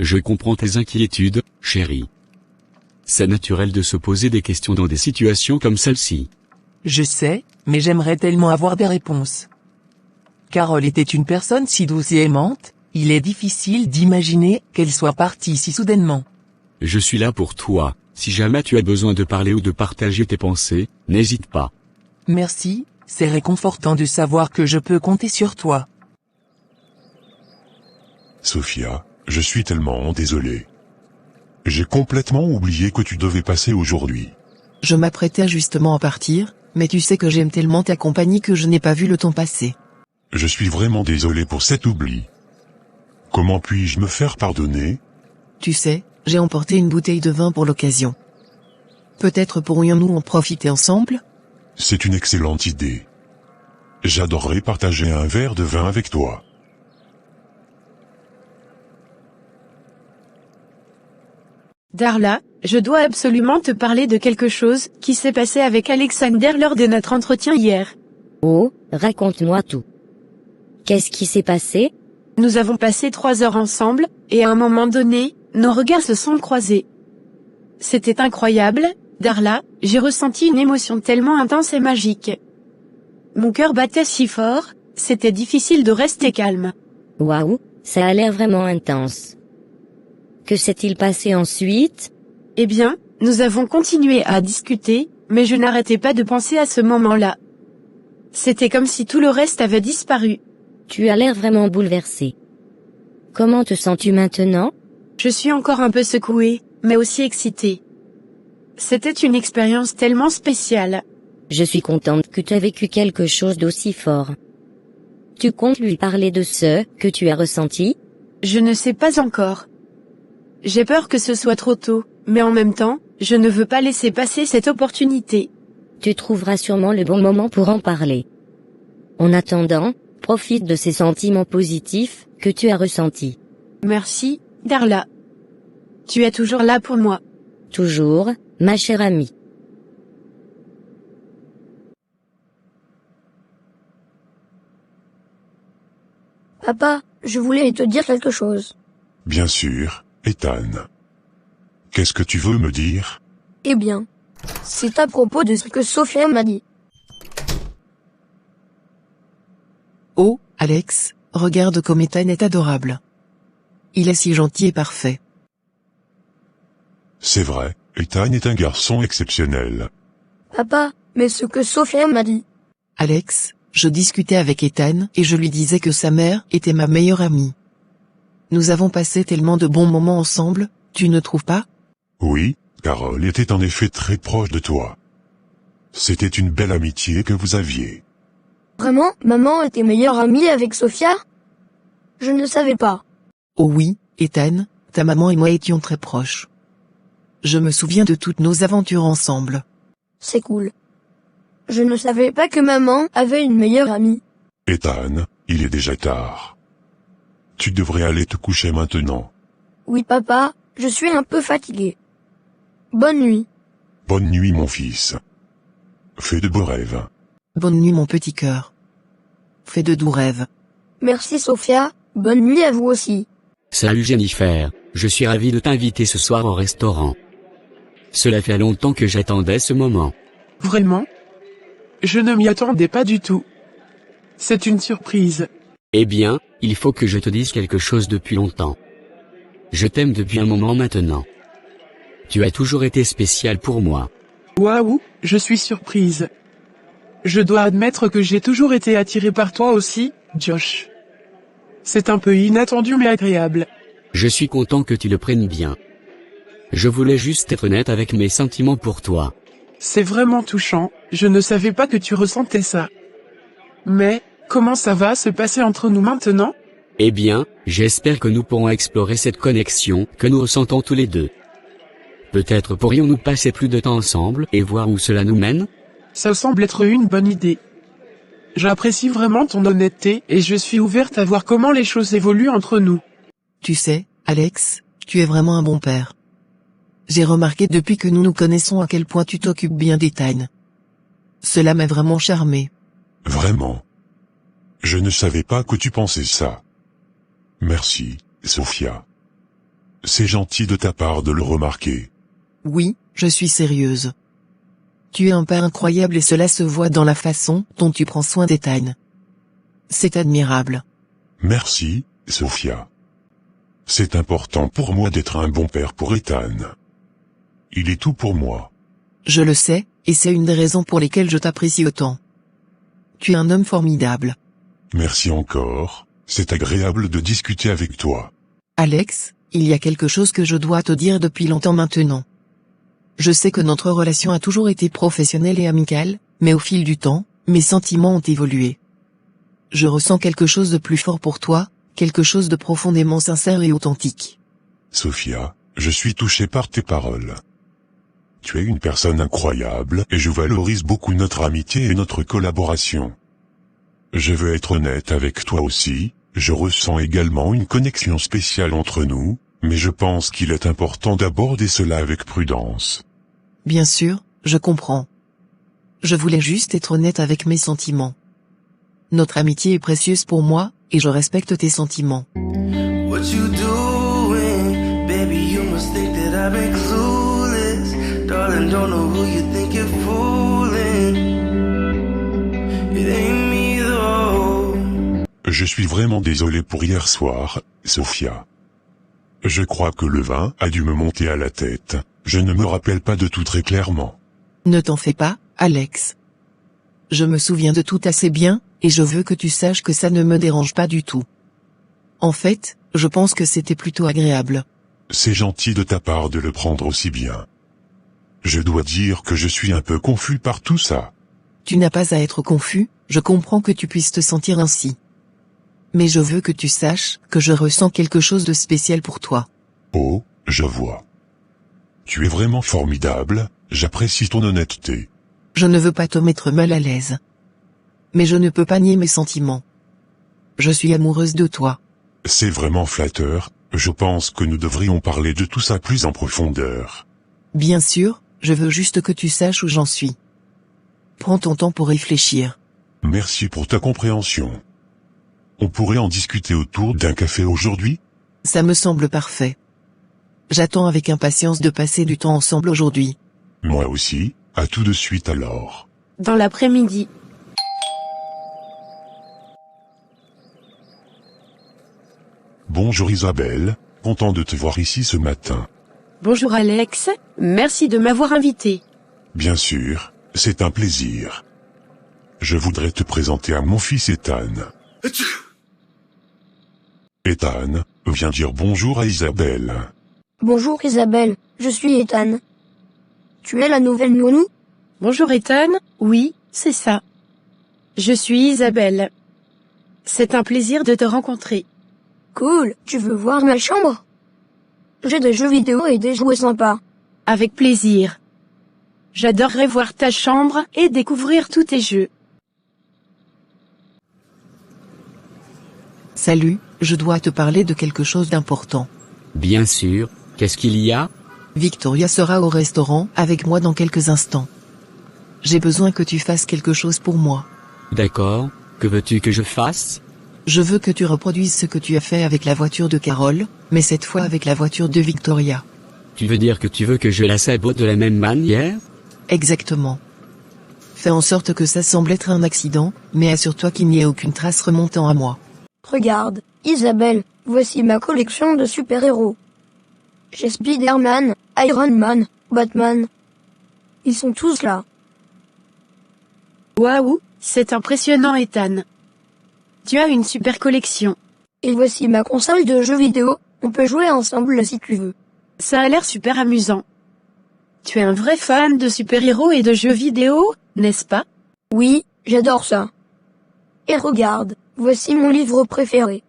Je comprends tes inquiétudes, chérie. C'est naturel de se poser des questions dans des situations comme celle-ci. Je sais, mais j'aimerais tellement avoir des réponses. Carole était une personne si douce et aimante, il est difficile d'imaginer qu'elle soit partie si soudainement. Je suis là pour toi, si jamais tu as besoin de parler ou de partager tes pensées, n'hésite pas. Merci, c'est réconfortant de savoir que je peux compter sur toi. Sophia, je suis tellement désolé. J'ai complètement oublié que tu devais passer aujourd'hui. Je m'apprêtais justement à partir, mais tu sais que j'aime tellement ta compagnie que je n'ai pas vu le temps passer. Je suis vraiment désolé pour cet oubli. Comment puis-je me faire pardonner? Tu sais, j'ai emporté une bouteille de vin pour l'occasion. Peut-être pourrions-nous en profiter ensemble? C'est une excellente idée. J'adorerais partager un verre de vin avec toi. Darla, je dois absolument te parler de quelque chose qui s'est passé avec Alexander lors de notre entretien hier. Oh, raconte-moi tout. Qu'est-ce qui s'est passé? Nous avons passé 3 heures ensemble, et à un moment donné, nos regards se sont croisés. C'était incroyable, Darla, j'ai ressenti une émotion tellement intense et magique. Mon cœur battait si fort, c'était difficile de rester calme. Waouh, ça a l'air vraiment intense. Que s'est-il passé ensuite? Eh bien, nous avons continué à discuter, mais je n'arrêtais pas de penser à ce moment-là. C'était comme si tout le reste avait disparu. Tu as l'air vraiment bouleversé. Comment te sens-tu maintenant? Je suis encore un peu secouée, mais aussi excitée. C'était une expérience tellement spéciale. Je suis contente que tu aies vécu quelque chose d'aussi fort. Tu comptes lui parler de ce que tu as ressenti? Je ne sais pas encore. J'ai peur que ce soit trop tôt, mais en même temps, je ne veux pas laisser passer cette opportunité. Tu trouveras sûrement le bon moment pour en parler. En attendant, profite de ces sentiments positifs que tu as ressentis. Merci, Darla. Tu es toujours là pour moi. Toujours, ma chère amie. Papa, je voulais te dire quelque chose. Bien sûr, Ethan. Qu'est-ce que tu veux me dire? Eh bien, c'est à propos de ce que Sophia m'a dit. Oh, Alex, regarde comme Ethan est adorable. Il est si gentil et parfait. C'est vrai, Ethan est un garçon exceptionnel. Papa, mais ce que Sophia m'a dit. Alex, je discutais avec Ethan et je lui disais que sa mère était ma meilleure amie. Nous avons passé tellement de bons moments ensemble, tu ne trouves pas? Oui, Carole était en effet très proche de toi. C'était une belle amitié que vous aviez. Vraiment, maman était meilleure amie avec Sophia? Je ne savais pas. Oh oui, Ethan, ta maman et moi étions très proches. Je me souviens de toutes nos aventures ensemble. C'est cool. Je ne savais pas que maman avait une meilleure amie. Ethan, il est déjà tard. Tu devrais aller te coucher maintenant. Oui papa, je suis un peu fatigué. Bonne nuit. Bonne nuit mon fils. Fais de beaux rêves. Bonne nuit mon petit cœur. Fais de doux rêves. Merci Sophia, bonne nuit à vous aussi. Salut Jennifer, je suis ravi de t'inviter ce soir au restaurant. Cela fait longtemps que j'attendais ce moment. Vraiment? Je ne m'y attendais pas du tout. C'est une surprise. Eh bien, il faut que je te dise quelque chose depuis longtemps. Je t'aime depuis un moment maintenant. Tu as toujours été spécial pour moi. Waouh, je suis surprise. Je dois admettre que j'ai toujours été attiré par toi aussi, Josh. C'est un peu inattendu mais agréable. Je suis content que tu le prennes bien. Je voulais juste être honnête avec mes sentiments pour toi. C'est vraiment touchant, je ne savais pas que tu ressentais ça. Mais, comment ça va se passer entre nous maintenant? Eh bien, j'espère que nous pourrons explorer cette connexion que nous ressentons tous les deux. Peut-être pourrions-nous passer plus de temps ensemble et voir où cela nous mène? Ça semble être une bonne idée. J'apprécie vraiment ton honnêteté et je suis ouverte à voir comment les choses évoluent entre nous. Tu sais, Alex, tu es vraiment un bon père. J'ai remarqué depuis que nous nous connaissons à quel point tu t'occupes bien d'Ethan. Cela m'a vraiment charmé. Vraiment. Je ne savais pas que tu pensais ça. Merci, Sophia. C'est gentil de ta part de le remarquer. Oui, je suis sérieuse. Tu es un père incroyable et cela se voit dans la façon dont tu prends soin d'Ethan. C'est admirable. Merci, Sophia. C'est important pour moi d'être un bon père pour Ethan. Il est tout pour moi. Je le sais, et c'est une des raisons pour lesquelles je t'apprécie autant. Tu es un homme formidable. Merci encore, c'est agréable de discuter avec toi. Alex, il y a quelque chose que je dois te dire depuis longtemps maintenant. Je sais que notre relation a toujours été professionnelle et amicale, mais au fil du temps, mes sentiments ont évolué. Je ressens quelque chose de plus fort pour toi, quelque chose de profondément sincère et authentique. Sophia, je suis touché par tes paroles. Tu es une personne incroyable et je valorise beaucoup notre amitié et notre collaboration. Je veux être honnête avec toi aussi, je ressens également une connexion spéciale entre nous, mais je pense qu'il est important d'aborder cela avec prudence. Bien sûr, je comprends. Je voulais juste être honnête avec mes sentiments. Notre amitié est précieuse pour moi, et je respecte tes sentiments. What you doing? Baby, you must think that I've been clueless. Darling, don't know who you think you're fooling. It ain't me though. Je suis vraiment désolé pour hier soir, Sophia. Je crois que le vin a dû me monter à la tête. Je ne me rappelle pas de tout très clairement. Ne t'en fais pas, Alex. Je me souviens de tout assez bien, et je veux que tu saches que ça ne me dérange pas du tout. En fait, je pense que c'était plutôt agréable. C'est gentil de ta part de le prendre aussi bien. Je dois dire que je suis un peu confus par tout ça. Tu n'as pas à être confus, je comprends que tu puisses te sentir ainsi. Mais je veux que tu saches que je ressens quelque chose de spécial pour toi. Oh, je vois. Tu es vraiment formidable, j'apprécie ton honnêteté. Je ne veux pas te mettre mal à l'aise. Mais je ne peux pas nier mes sentiments. Je suis amoureuse de toi. C'est vraiment flatteur, je pense que nous devrions parler de tout ça plus en profondeur. Bien sûr, je veux juste que tu saches où j'en suis. Prends ton temps pour réfléchir. Merci pour ta compréhension. On pourrait en discuter autour d'un café aujourd'hui? Ça me semble parfait. J'attends avec impatience de passer du temps ensemble aujourd'hui. Moi aussi, à tout de suite alors. Dans l'après-midi. Bonjour Isabelle, content de te voir ici ce matin. Bonjour Alex, merci de m'avoir invité. Bien sûr, c'est un plaisir. Je voudrais te présenter à mon fils Ethan. Ethan, viens dire bonjour à Isabelle. Bonjour Isabelle, je suis Ethan. Tu es la nouvelle nounou? Bonjour Ethan, oui, c'est ça. Je suis Isabelle. C'est un plaisir de te rencontrer. Cool, tu veux voir ma chambre? J'ai des jeux vidéo et des jouets sympas. Avec plaisir. J'adorerais voir ta chambre et découvrir tous tes jeux. Salut, je dois te parler de quelque chose d'important. Bien sûr, qu'est-ce qu'il y a? Victoria sera au restaurant avec moi dans quelques instants. J'ai besoin que tu fasses quelque chose pour moi. D'accord, que veux-tu que je fasse? Je veux que tu reproduises ce que tu as fait avec la voiture de Carole, mais cette fois avec la voiture de Victoria. Tu veux dire que tu veux que je la sabote de la même manière? Exactement. Fais en sorte que ça semble être un accident, mais assure-toi qu'il n'y ait aucune trace remontant à moi. Regarde, Isabelle, voici ma collection de super-héros. J'ai Spider-Man, Iron Man, Batman. Ils sont tous là. Waouh, c'est impressionnant Ethan. Tu as une super collection. Et voici ma console de jeux vidéo, on peut jouer ensemble si tu veux. Ça a l'air super amusant. Tu es un vrai fan de super-héros et de jeux vidéo, n'est-ce pas? Oui, j'adore ça. Et regarde, voici mon livre préféré.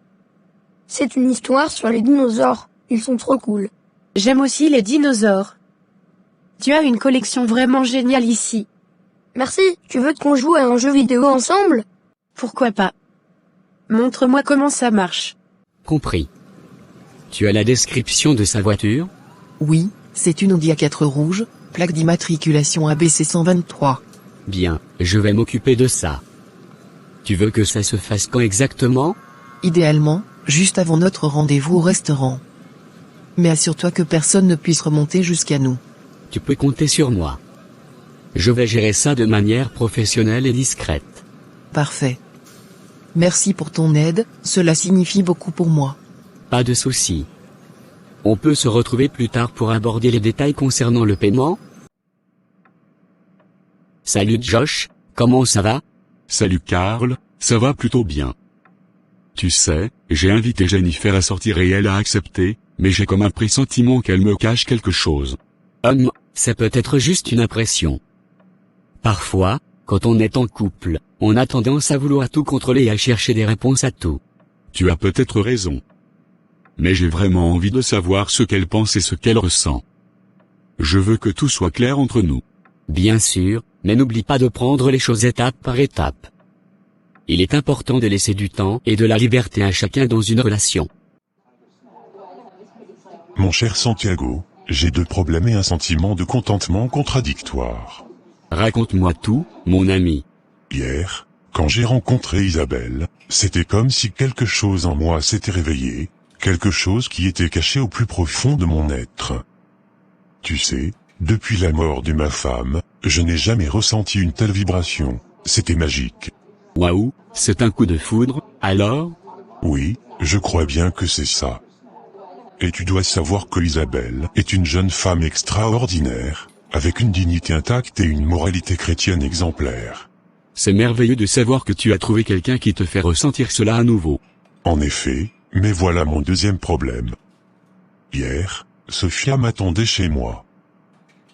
C'est une histoire sur les dinosaures, ils sont trop cool. J'aime aussi les dinosaures. Tu as une collection vraiment géniale ici. Merci, tu veux qu'on joue à un jeu vidéo ensemble? Pourquoi pas? Montre-moi comment ça marche. Compris. Tu as la description de sa voiture? Oui, c'est une Audi A4 rouge, plaque d'immatriculation ABC 123. Bien, je vais m'occuper de ça. Tu veux que ça se fasse quand exactement? Idéalement, juste avant notre rendez-vous au restaurant. Mais assure-toi que personne ne puisse remonter jusqu'à nous. Tu peux compter sur moi. Je vais gérer ça de manière professionnelle et discrète. Parfait. Merci pour ton aide, cela signifie beaucoup pour moi. Pas de souci. On peut se retrouver plus tard pour aborder les détails concernant le paiement? Salut Josh, comment ça va? Salut Carl, ça va plutôt bien. Tu sais, j'ai invité Jennifer à sortir et elle a accepté, mais j'ai comme un pressentiment qu'elle me cache quelque chose. C'est peut-être juste une impression. Parfois, quand on est en couple, on a tendance à vouloir tout contrôler et à chercher des réponses à tout. Tu as peut-être raison. Mais j'ai vraiment envie de savoir ce qu'elle pense et ce qu'elle ressent. Je veux que tout soit clair entre nous. Bien sûr, mais n'oublie pas de prendre les choses étape par étape. Il est important de laisser du temps et de la liberté à chacun dans une relation. Mon cher Santiago, j'ai deux problèmes et un sentiment de contentement contradictoire. Raconte-moi tout, mon ami. Hier, quand j'ai rencontré Isabelle, c'était comme si quelque chose en moi s'était réveillé, quelque chose qui était caché au plus profond de mon être. Tu sais, depuis la mort de ma femme, je n'ai jamais ressenti une telle vibration, c'était magique. Waouh, c'est un coup de foudre, alors? Oui, je crois bien que c'est ça. Et tu dois savoir que Isabelle est une jeune femme extraordinaire, avec une dignité intacte et une moralité chrétienne exemplaire. C'est merveilleux de savoir que tu as trouvé quelqu'un qui te fait ressentir cela à nouveau. En effet, mais voilà mon deuxième problème. Hier, Sophia m'attendait chez moi.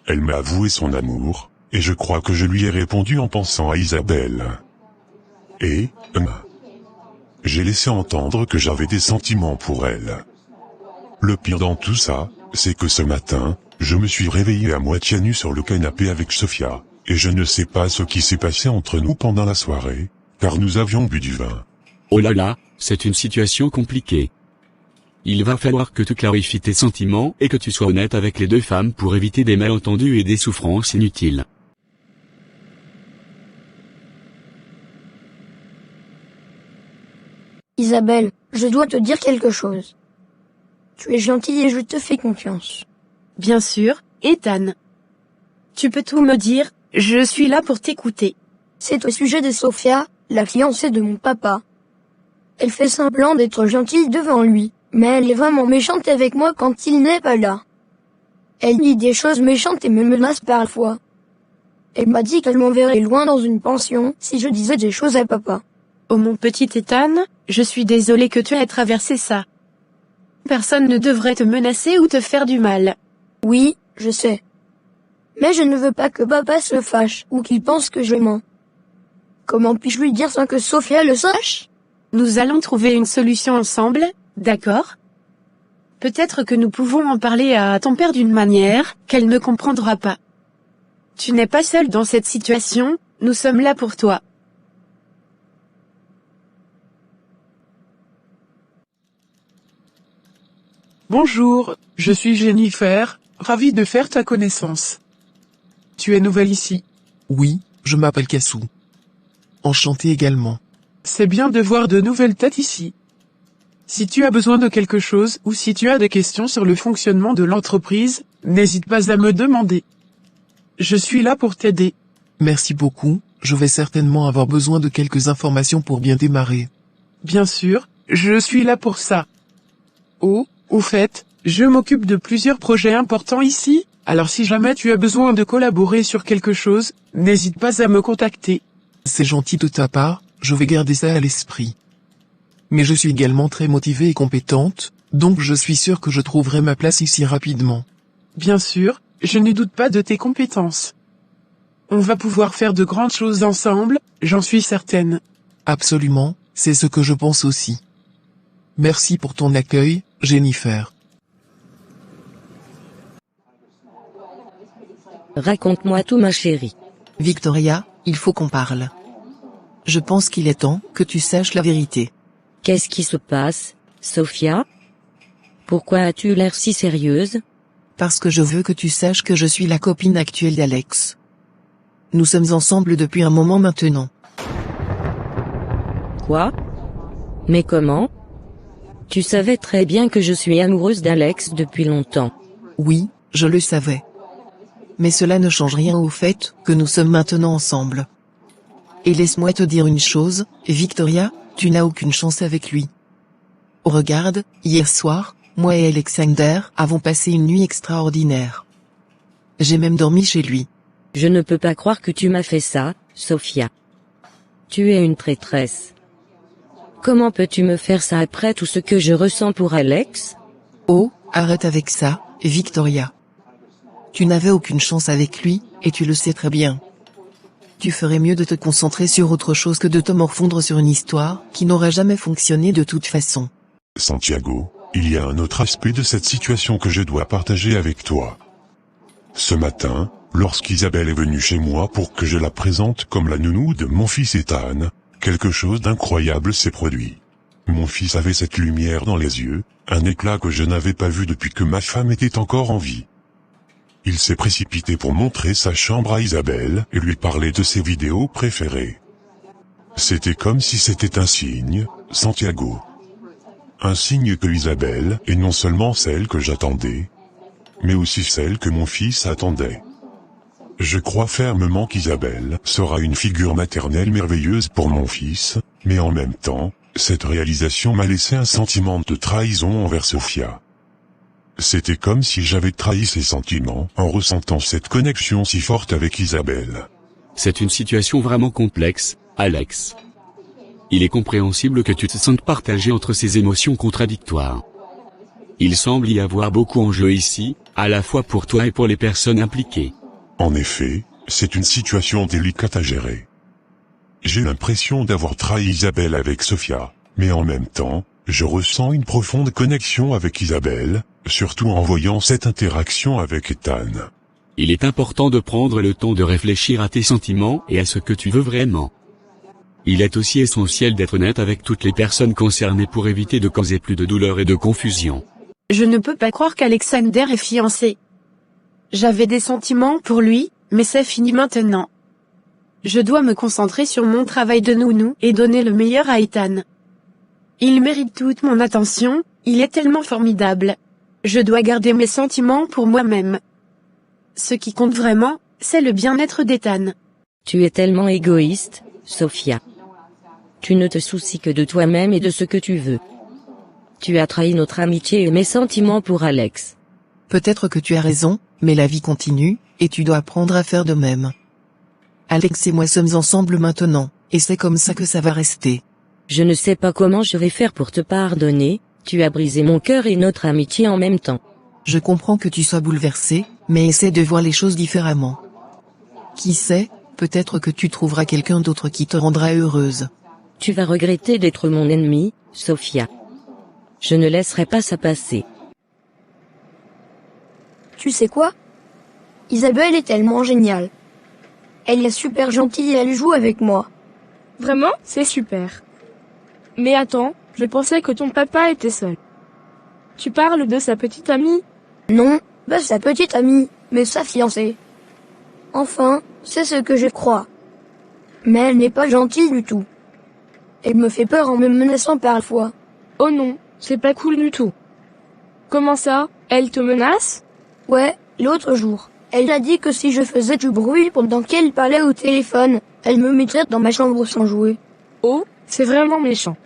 Elle m'a avoué son amour, et je crois que je lui ai répondu en pensant à Isabelle. Et, j'ai laissé entendre que j'avais des sentiments pour elle. Le pire dans tout ça, c'est que ce matin, je me suis réveillé à moitié nu sur le canapé avec Sophia, et je ne sais pas ce qui s'est passé entre nous pendant la soirée, car nous avions bu du vin. Oh là là, c'est une situation compliquée. Il va falloir que tu clarifies tes sentiments et que tu sois honnête avec les deux femmes pour éviter des malentendus et des souffrances inutiles. Isabelle, je dois te dire quelque chose. Tu es gentille et je te fais confiance. Bien sûr, Ethan. Tu peux tout me dire, je suis là pour t'écouter. C'est au sujet de Sophia, la fiancée de mon papa. Elle fait semblant d'être gentille devant lui, mais elle est vraiment méchante avec moi quand il n'est pas là. Elle dit des choses méchantes et me menace parfois. Elle m'a dit qu'elle m'enverrait loin dans une pension si je disais des choses à papa. Oh mon petit Ethan, je suis désolée que tu aies traversé ça. Personne ne devrait te menacer ou te faire du mal. Oui, je sais. Mais je ne veux pas que papa se fâche ou qu'il pense que je mens. Comment puis-je lui dire sans que Sophia le sache? Nous allons trouver une solution ensemble, d'accord? Peut-être que nous pouvons en parler à ton père d'une manière qu'elle ne comprendra pas. Tu n'es pas seul dans cette situation, nous sommes là pour toi. Bonjour, je suis Jennifer, ravie de faire ta connaissance. Tu es nouvelle ici? Oui, je m'appelle Kassou. Enchanté également. C'est bien de voir de nouvelles têtes ici. Si tu as besoin de quelque chose ou si tu as des questions sur le fonctionnement de l'entreprise, n'hésite pas à me demander. Je suis là pour t'aider. Merci beaucoup, je vais certainement avoir besoin de quelques informations pour bien démarrer. Bien sûr, je suis là pour ça. Oh, au fait, je m'occupe de plusieurs projets importants ici, alors si jamais tu as besoin de collaborer sur quelque chose, n'hésite pas à me contacter. C'est gentil de ta part, je vais garder ça à l'esprit. Mais je suis également très motivée et compétente, donc je suis sûre que je trouverai ma place ici rapidement. Bien sûr, je ne doute pas de tes compétences. On va pouvoir faire de grandes choses ensemble, j'en suis certaine. Absolument, c'est ce que je pense aussi. Merci pour ton accueil, Jennifer. Raconte-moi tout, ma chérie. Victoria, il faut qu'on parle. Je pense qu'il est temps que tu saches la vérité. Qu'est-ce qui se passe, Sophia? Pourquoi as-tu l'air si sérieuse? Parce que je veux que tu saches que je suis la copine actuelle d'Alex. Nous sommes ensemble depuis un moment maintenant. Quoi? Mais comment? Tu savais très bien que je suis amoureuse d'Alex depuis longtemps. Oui, je le savais. Mais cela ne change rien au fait que nous sommes maintenant ensemble. Et laisse-moi te dire une chose, Victoria, tu n'as aucune chance avec lui. Regarde, hier soir, moi et Alexander avons passé une nuit extraordinaire. J'ai même dormi chez lui. Je ne peux pas croire que tu m'as fait ça, Sophia. Tu es une traîtresse. Comment peux-tu me faire ça après tout ce que je ressens pour Alex? Oh, arrête avec ça, Victoria. Tu n'avais aucune chance avec lui, et tu le sais très bien. Tu ferais mieux de te concentrer sur autre chose que de te morfondre sur une histoire qui n'aura jamais fonctionné de toute façon. Santiago, il y a un autre aspect de cette situation que je dois partager avec toi. Ce matin, lorsqu'Isabelle est venue chez moi pour que je la présente comme la nounou de mon fils Ethan, quelque chose d'incroyable s'est produit. Mon fils avait cette lumière dans les yeux, un éclat que je n'avais pas vu depuis que ma femme était encore en vie. Il s'est précipité pour montrer sa chambre à Isabelle et lui parler de ses vidéos préférées. C'était comme si c'était un signe, Santiago. Un signe que Isabelle est non seulement celle que j'attendais, mais aussi celle que mon fils attendait. Je crois fermement qu'Isabelle sera une figure maternelle merveilleuse pour mon fils, mais en même temps, cette réalisation m'a laissé un sentiment de trahison envers Sophia. C'était comme si j'avais trahi ses sentiments en ressentant cette connexion si forte avec Isabelle. C'est une situation vraiment complexe, Alex. Il est compréhensible que tu te sentes partagé entre ces émotions contradictoires. Il semble y avoir beaucoup en jeu ici, à la fois pour toi et pour les personnes impliquées. En effet, c'est une situation délicate à gérer. J'ai l'impression d'avoir trahi Isabelle avec Sophia, mais en même temps, je ressens une profonde connexion avec Isabelle, surtout en voyant cette interaction avec Ethan. Il est important de prendre le temps de réfléchir à tes sentiments et à ce que tu veux vraiment. Il est aussi essentiel d'être honnête avec toutes les personnes concernées pour éviter de causer plus de douleur et de confusion. Je ne peux pas croire qu'Alexander est fiancé. J'avais des sentiments pour lui, mais c'est fini maintenant. Je dois me concentrer sur mon travail de nounou et donner le meilleur à Ethan. Il mérite toute mon attention, il est tellement formidable. Je dois garder mes sentiments pour moi-même. Ce qui compte vraiment, c'est le bien-être d'Ethan. Tu es tellement égoïste, Sophia. Tu ne te soucies que de toi-même et de ce que tu veux. Tu as trahi notre amitié et mes sentiments pour Alex. Peut-être que tu as raison, mais la vie continue, et tu dois apprendre à faire de même. Alex et moi sommes ensemble maintenant, et c'est comme ça que ça va rester. Je ne sais pas comment je vais faire pour te pardonner, tu as brisé mon cœur et notre amitié en même temps. Je comprends que tu sois bouleversé, mais essaie de voir les choses différemment. Qui sait, peut-être que tu trouveras quelqu'un d'autre qui te rendra heureuse. Tu vas regretter d'être mon ennemi, Sophia. Je ne laisserai pas ça passer. Tu sais quoi? Isabelle est tellement géniale. Elle est super gentille et elle joue avec moi. Vraiment, c'est super. Mais attends, je pensais que ton papa était seul. Tu parles de sa petite amie? Non, pas sa petite amie, mais sa fiancée. Enfin, c'est ce que je crois. Mais elle n'est pas gentille du tout. Elle me fait peur en me menaçant parfois. Oh non, c'est pas cool du tout. Comment ça, elle te menace? Ouais, l'autre jour, elle a dit que si je faisais du bruit pendant qu'elle parlait au téléphone, elle me mettrait dans ma chambre sans jouer. Oh, c'est vraiment méchant.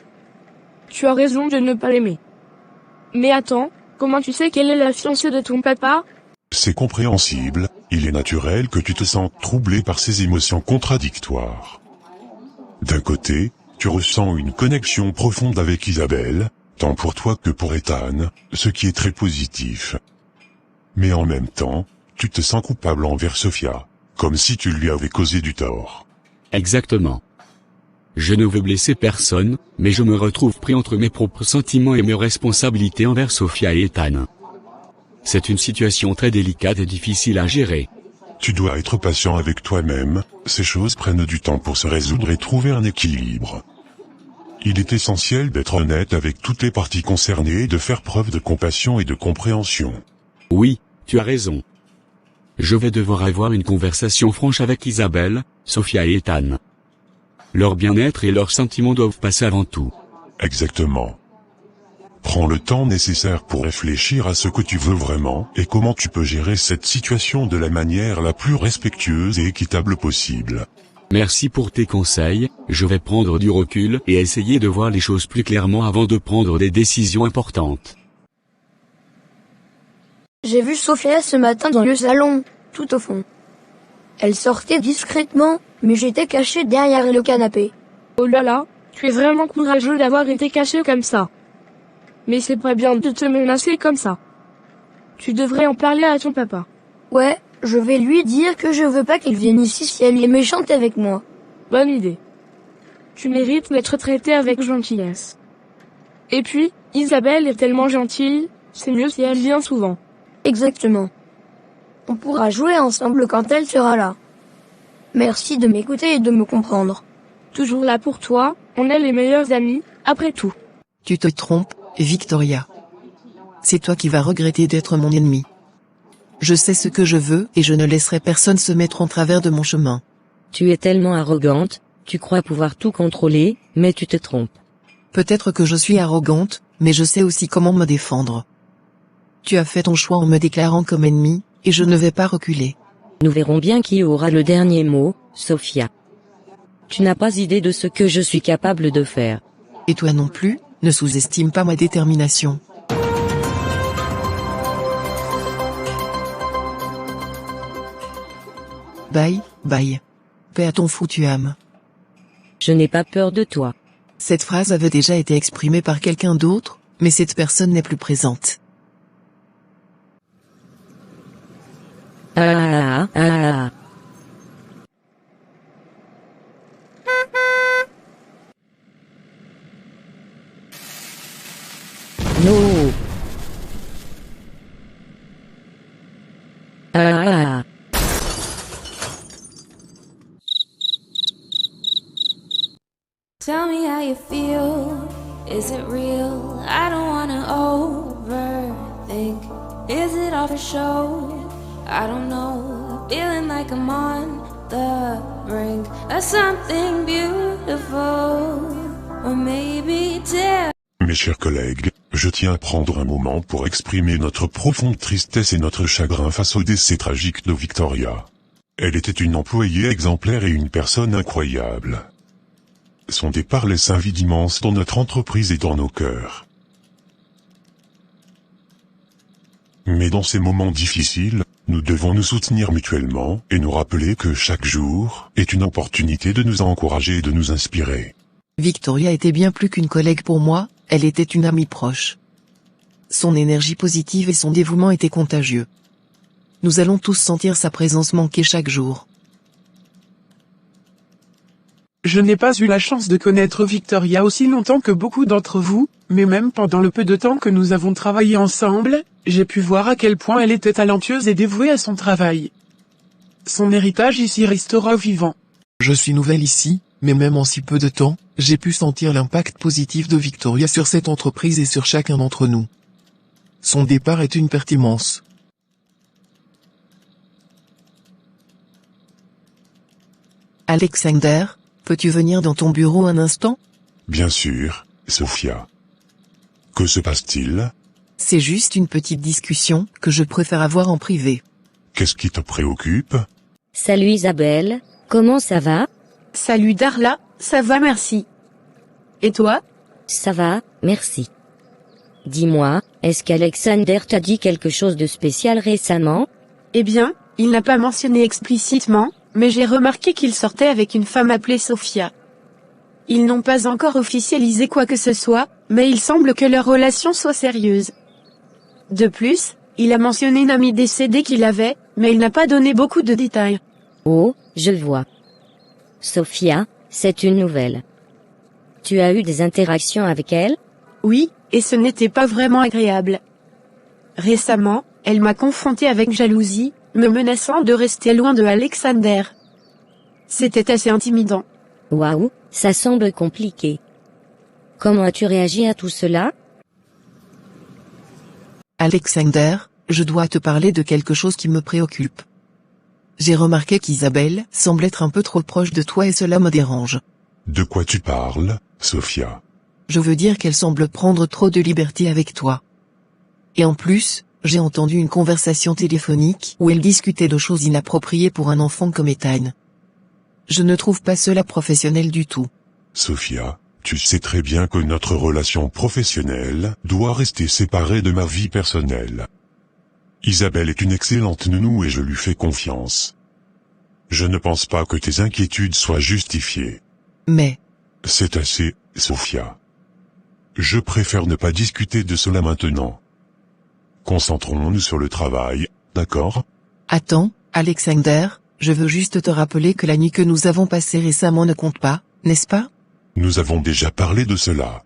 Tu as raison de ne pas l'aimer. Mais attends, comment tu sais qu'elle est la fiancée de ton papa? C'est compréhensible, il est naturel que tu te sentes troublé par ces émotions contradictoires. D'un côté, tu ressens une connexion profonde avec Isabelle, tant pour toi que pour Ethan, ce qui est très positif. Mais en même temps, tu te sens coupable envers Sophia, comme si tu lui avais causé du tort. Exactement. Je ne veux blesser personne, mais je me retrouve pris entre mes propres sentiments et mes responsabilités envers Sophia et Ethan. C'est une situation très délicate et difficile à gérer. Tu dois être patient avec toi-même, ces choses prennent du temps pour se résoudre et trouver un équilibre. Il est essentiel d'être honnête avec toutes les parties concernées et de faire preuve de compassion et de compréhension. Oui, tu as raison. Je vais devoir avoir une conversation franche avec Isabelle, Sophia et Ethan. Leur bien-être et leurs sentiments doivent passer avant tout. Exactement. Prends le temps nécessaire pour réfléchir à ce que tu veux vraiment et comment tu peux gérer cette situation de la manière la plus respectueuse et équitable possible. Merci pour tes conseils, je vais prendre du recul et essayer de voir les choses plus clairement avant de prendre des décisions importantes. J'ai vu Sophia ce matin dans le salon, tout au fond. Elle sortait discrètement, mais j'étais caché derrière le canapé. Oh là là, tu es vraiment courageux d'avoir été caché comme ça. Mais c'est pas bien de te menacer comme ça. Tu devrais en parler à ton papa. Ouais, je vais lui dire que je veux pas qu'elle vienne ici si elle est méchante avec moi. Bonne idée. Tu mérites d'être traité avec gentillesse. Et puis, Isabelle est tellement gentille, c'est mieux si elle vient souvent. Exactement. On pourra jouer ensemble quand elle sera là. Merci de m'écouter et de me comprendre. Toujours là pour toi, on est les meilleurs amis, après tout. Tu te trompes, Victoria. C'est toi qui vas regretter d'être mon ennemi. Je sais ce que je veux et je ne laisserai personne se mettre en travers de mon chemin. Tu es tellement arrogante, tu crois pouvoir tout contrôler, mais tu te trompes. Peut-être que je suis arrogante, mais je sais aussi comment me défendre. Tu as fait ton choix en me déclarant comme ennemi, et je ne vais pas reculer. Nous verrons bien qui aura le dernier mot, Sophia. Tu n'as pas idée de ce que je suis capable de faire. Et toi non plus, ne sous-estime pas ma détermination. Bye, bye. Paix à ton foutu âme. Je n'ai pas peur de toi. Cette phrase avait déjà été exprimée par quelqu'un d'autre, mais cette personne n'est plus présente. No. Tell me how you feel. Is it real? I don't wanna overthink. Is it all for show? I don't know. Feeling like I'm on the brink of something beautiful. Or maybe tear. Mes chers collègues, je tiens à prendre un moment pour exprimer notre profonde tristesse et notre chagrin face au décès tragique de Victoria. Elle était une employée exemplaire et une personne incroyable. Son départ laisse un vide immense dans notre entreprise et dans nos cœurs. Mais dans ces moments difficiles, nous devons nous soutenir mutuellement et nous rappeler que chaque jour est une opportunité de nous encourager et de nous inspirer. Victoria était bien plus qu'une collègue pour moi, elle était une amie proche. Son énergie positive et son dévouement étaient contagieux. Nous allons tous sentir sa présence manquer chaque jour. Je n'ai pas eu la chance de connaître Victoria aussi longtemps que beaucoup d'entre vous, mais même pendant le peu de temps que nous avons travaillé ensemble, j'ai pu voir à quel point elle était talentueuse et dévouée à son travail. Son héritage ici restera vivant. Je suis nouvelle ici, mais même en si peu de temps, j'ai pu sentir l'impact positif de Victoria sur cette entreprise et sur chacun d'entre nous. Son départ est une perte immense. Alexander, peux-tu venir dans ton bureau un instant? Bien sûr, Sophia. Que se passe-t-il? C'est juste une petite discussion que je préfère avoir en privé. Qu'est-ce qui te préoccupe? Salut Isabelle, comment ça va? Salut Darla, ça va merci. Et toi? Ça va, merci. Dis-moi, est-ce qu'Alexander t'a dit quelque chose de spécial récemment? Eh bien, il n'a pas mentionné explicitement, mais j'ai remarqué qu'il sortait avec une femme appelée Sophia. Ils n'ont pas encore officialisé quoi que ce soit, mais il semble que leur relation soit sérieuse. De plus, il a mentionné une amie décédée qu'il avait, mais il n'a pas donné beaucoup de détails. Oh, je vois. Sophia, c'est une nouvelle. Tu as eu des interactions avec elle? Oui, et ce n'était pas vraiment agréable. Récemment, elle m'a confronté avec jalousie, me menaçant de rester loin de Alexander. C'était assez intimidant. Waouh, ça semble compliqué. Comment as-tu réagi à tout cela? Alexander, je dois te parler de quelque chose qui me préoccupe. J'ai remarqué qu'Isabelle semble être un peu trop proche de toi et cela me dérange. De quoi tu parles, Sophia? Je veux dire qu'elle semble prendre trop de liberté avec toi. Et en plus, j'ai entendu une conversation téléphonique où elle discutait de choses inappropriées pour un enfant comme Ethan. Je ne trouve pas cela professionnel du tout. Sophia, tu sais très bien que notre relation professionnelle doit rester séparée de ma vie personnelle. Isabelle est une excellente nounou et je lui fais confiance. Je ne pense pas que tes inquiétudes soient justifiées. Mais... C'est assez, Sophia. Je préfère ne pas discuter de cela maintenant. Concentrons-nous sur le travail, d'accord? Attends, Alexander, je veux juste te rappeler que la nuit que nous avons passée récemment ne compte pas, n'est-ce pas? Nous avons déjà parlé de cela.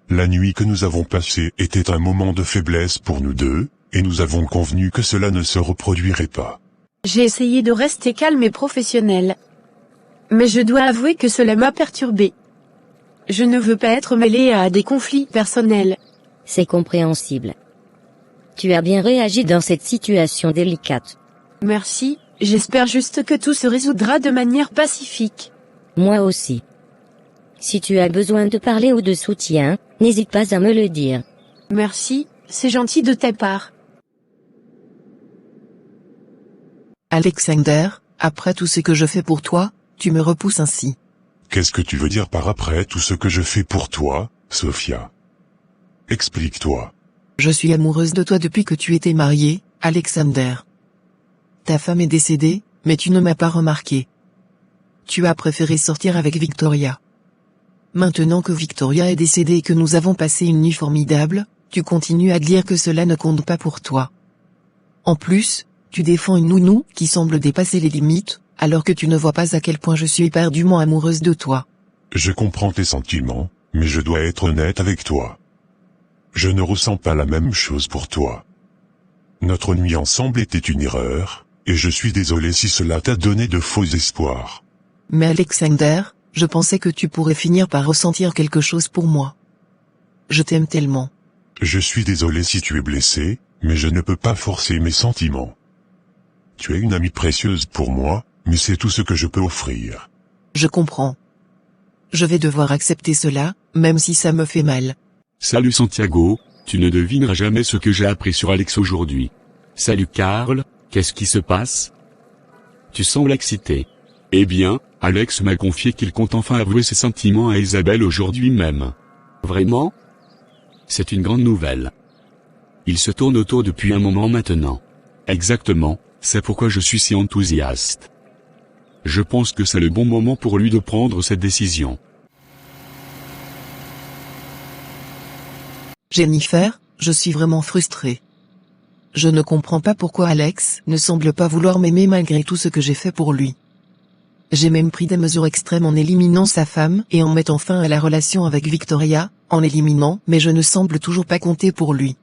La nuit que nous avons passée était un moment de faiblesse pour nous deux, et nous avons convenu que cela ne se reproduirait pas. J'ai essayé de rester calme et professionnel. Mais je dois avouer que cela m'a perturbé. Je ne veux pas être mêlée à des conflits personnels. C'est compréhensible. Tu as bien réagi dans cette situation délicate. Merci, j'espère juste que tout se résoudra de manière pacifique. Moi aussi. Si tu as besoin de parler ou de soutien, n'hésite pas à me le dire. Merci, c'est gentil de ta part. Alexander, après tout ce que je fais pour toi, tu me repousses ainsi. Qu'est-ce que tu veux dire par après tout ce que je fais pour toi, Sophia? Explique-toi. Je suis amoureuse de toi depuis que tu étais marié, Alexander. Ta femme est décédée, mais tu ne m'as pas remarqué. Tu as préféré sortir avec Victoria. Maintenant que Victoria est décédée et que nous avons passé une nuit formidable, tu continues à dire que cela ne compte pas pour toi. En plus, tu défends une nounou qui semble dépasser les limites, alors que tu ne vois pas à quel point je suis éperdument amoureuse de toi. Je comprends tes sentiments, mais je dois être honnête avec toi. Je ne ressens pas la même chose pour toi. Notre nuit ensemble était une erreur, et je suis désolé si cela t'a donné de faux espoirs. Mais Alexander, je pensais que tu pourrais finir par ressentir quelque chose pour moi. Je t'aime tellement. Je suis désolé si tu es blessé, mais je ne peux pas forcer mes sentiments. Tu es une amie précieuse pour moi, mais c'est tout ce que je peux offrir. Je comprends. Je vais devoir accepter cela, même si ça me fait mal. Salut Santiago, tu ne devineras jamais ce que j'ai appris sur Alex aujourd'hui. Salut Karl, qu'est-ce qui se passe? Tu sembles excité. Eh bien, Alex m'a confié qu'il compte enfin avouer ses sentiments à Isabelle aujourd'hui même. Vraiment? C'est une grande nouvelle. Il se tourne autour depuis un moment maintenant. Exactement, c'est pourquoi je suis si enthousiaste. Je pense que c'est le bon moment pour lui de prendre cette décision. Jennifer, je suis vraiment frustrée. Je ne comprends pas pourquoi Alex ne semble pas vouloir m'aimer malgré tout ce que j'ai fait pour lui. J'ai même pris des mesures extrêmes en éliminant sa femme et en mettant fin à la relation avec Victoria, en l'éliminant, mais je ne semble toujours pas compter pour lui.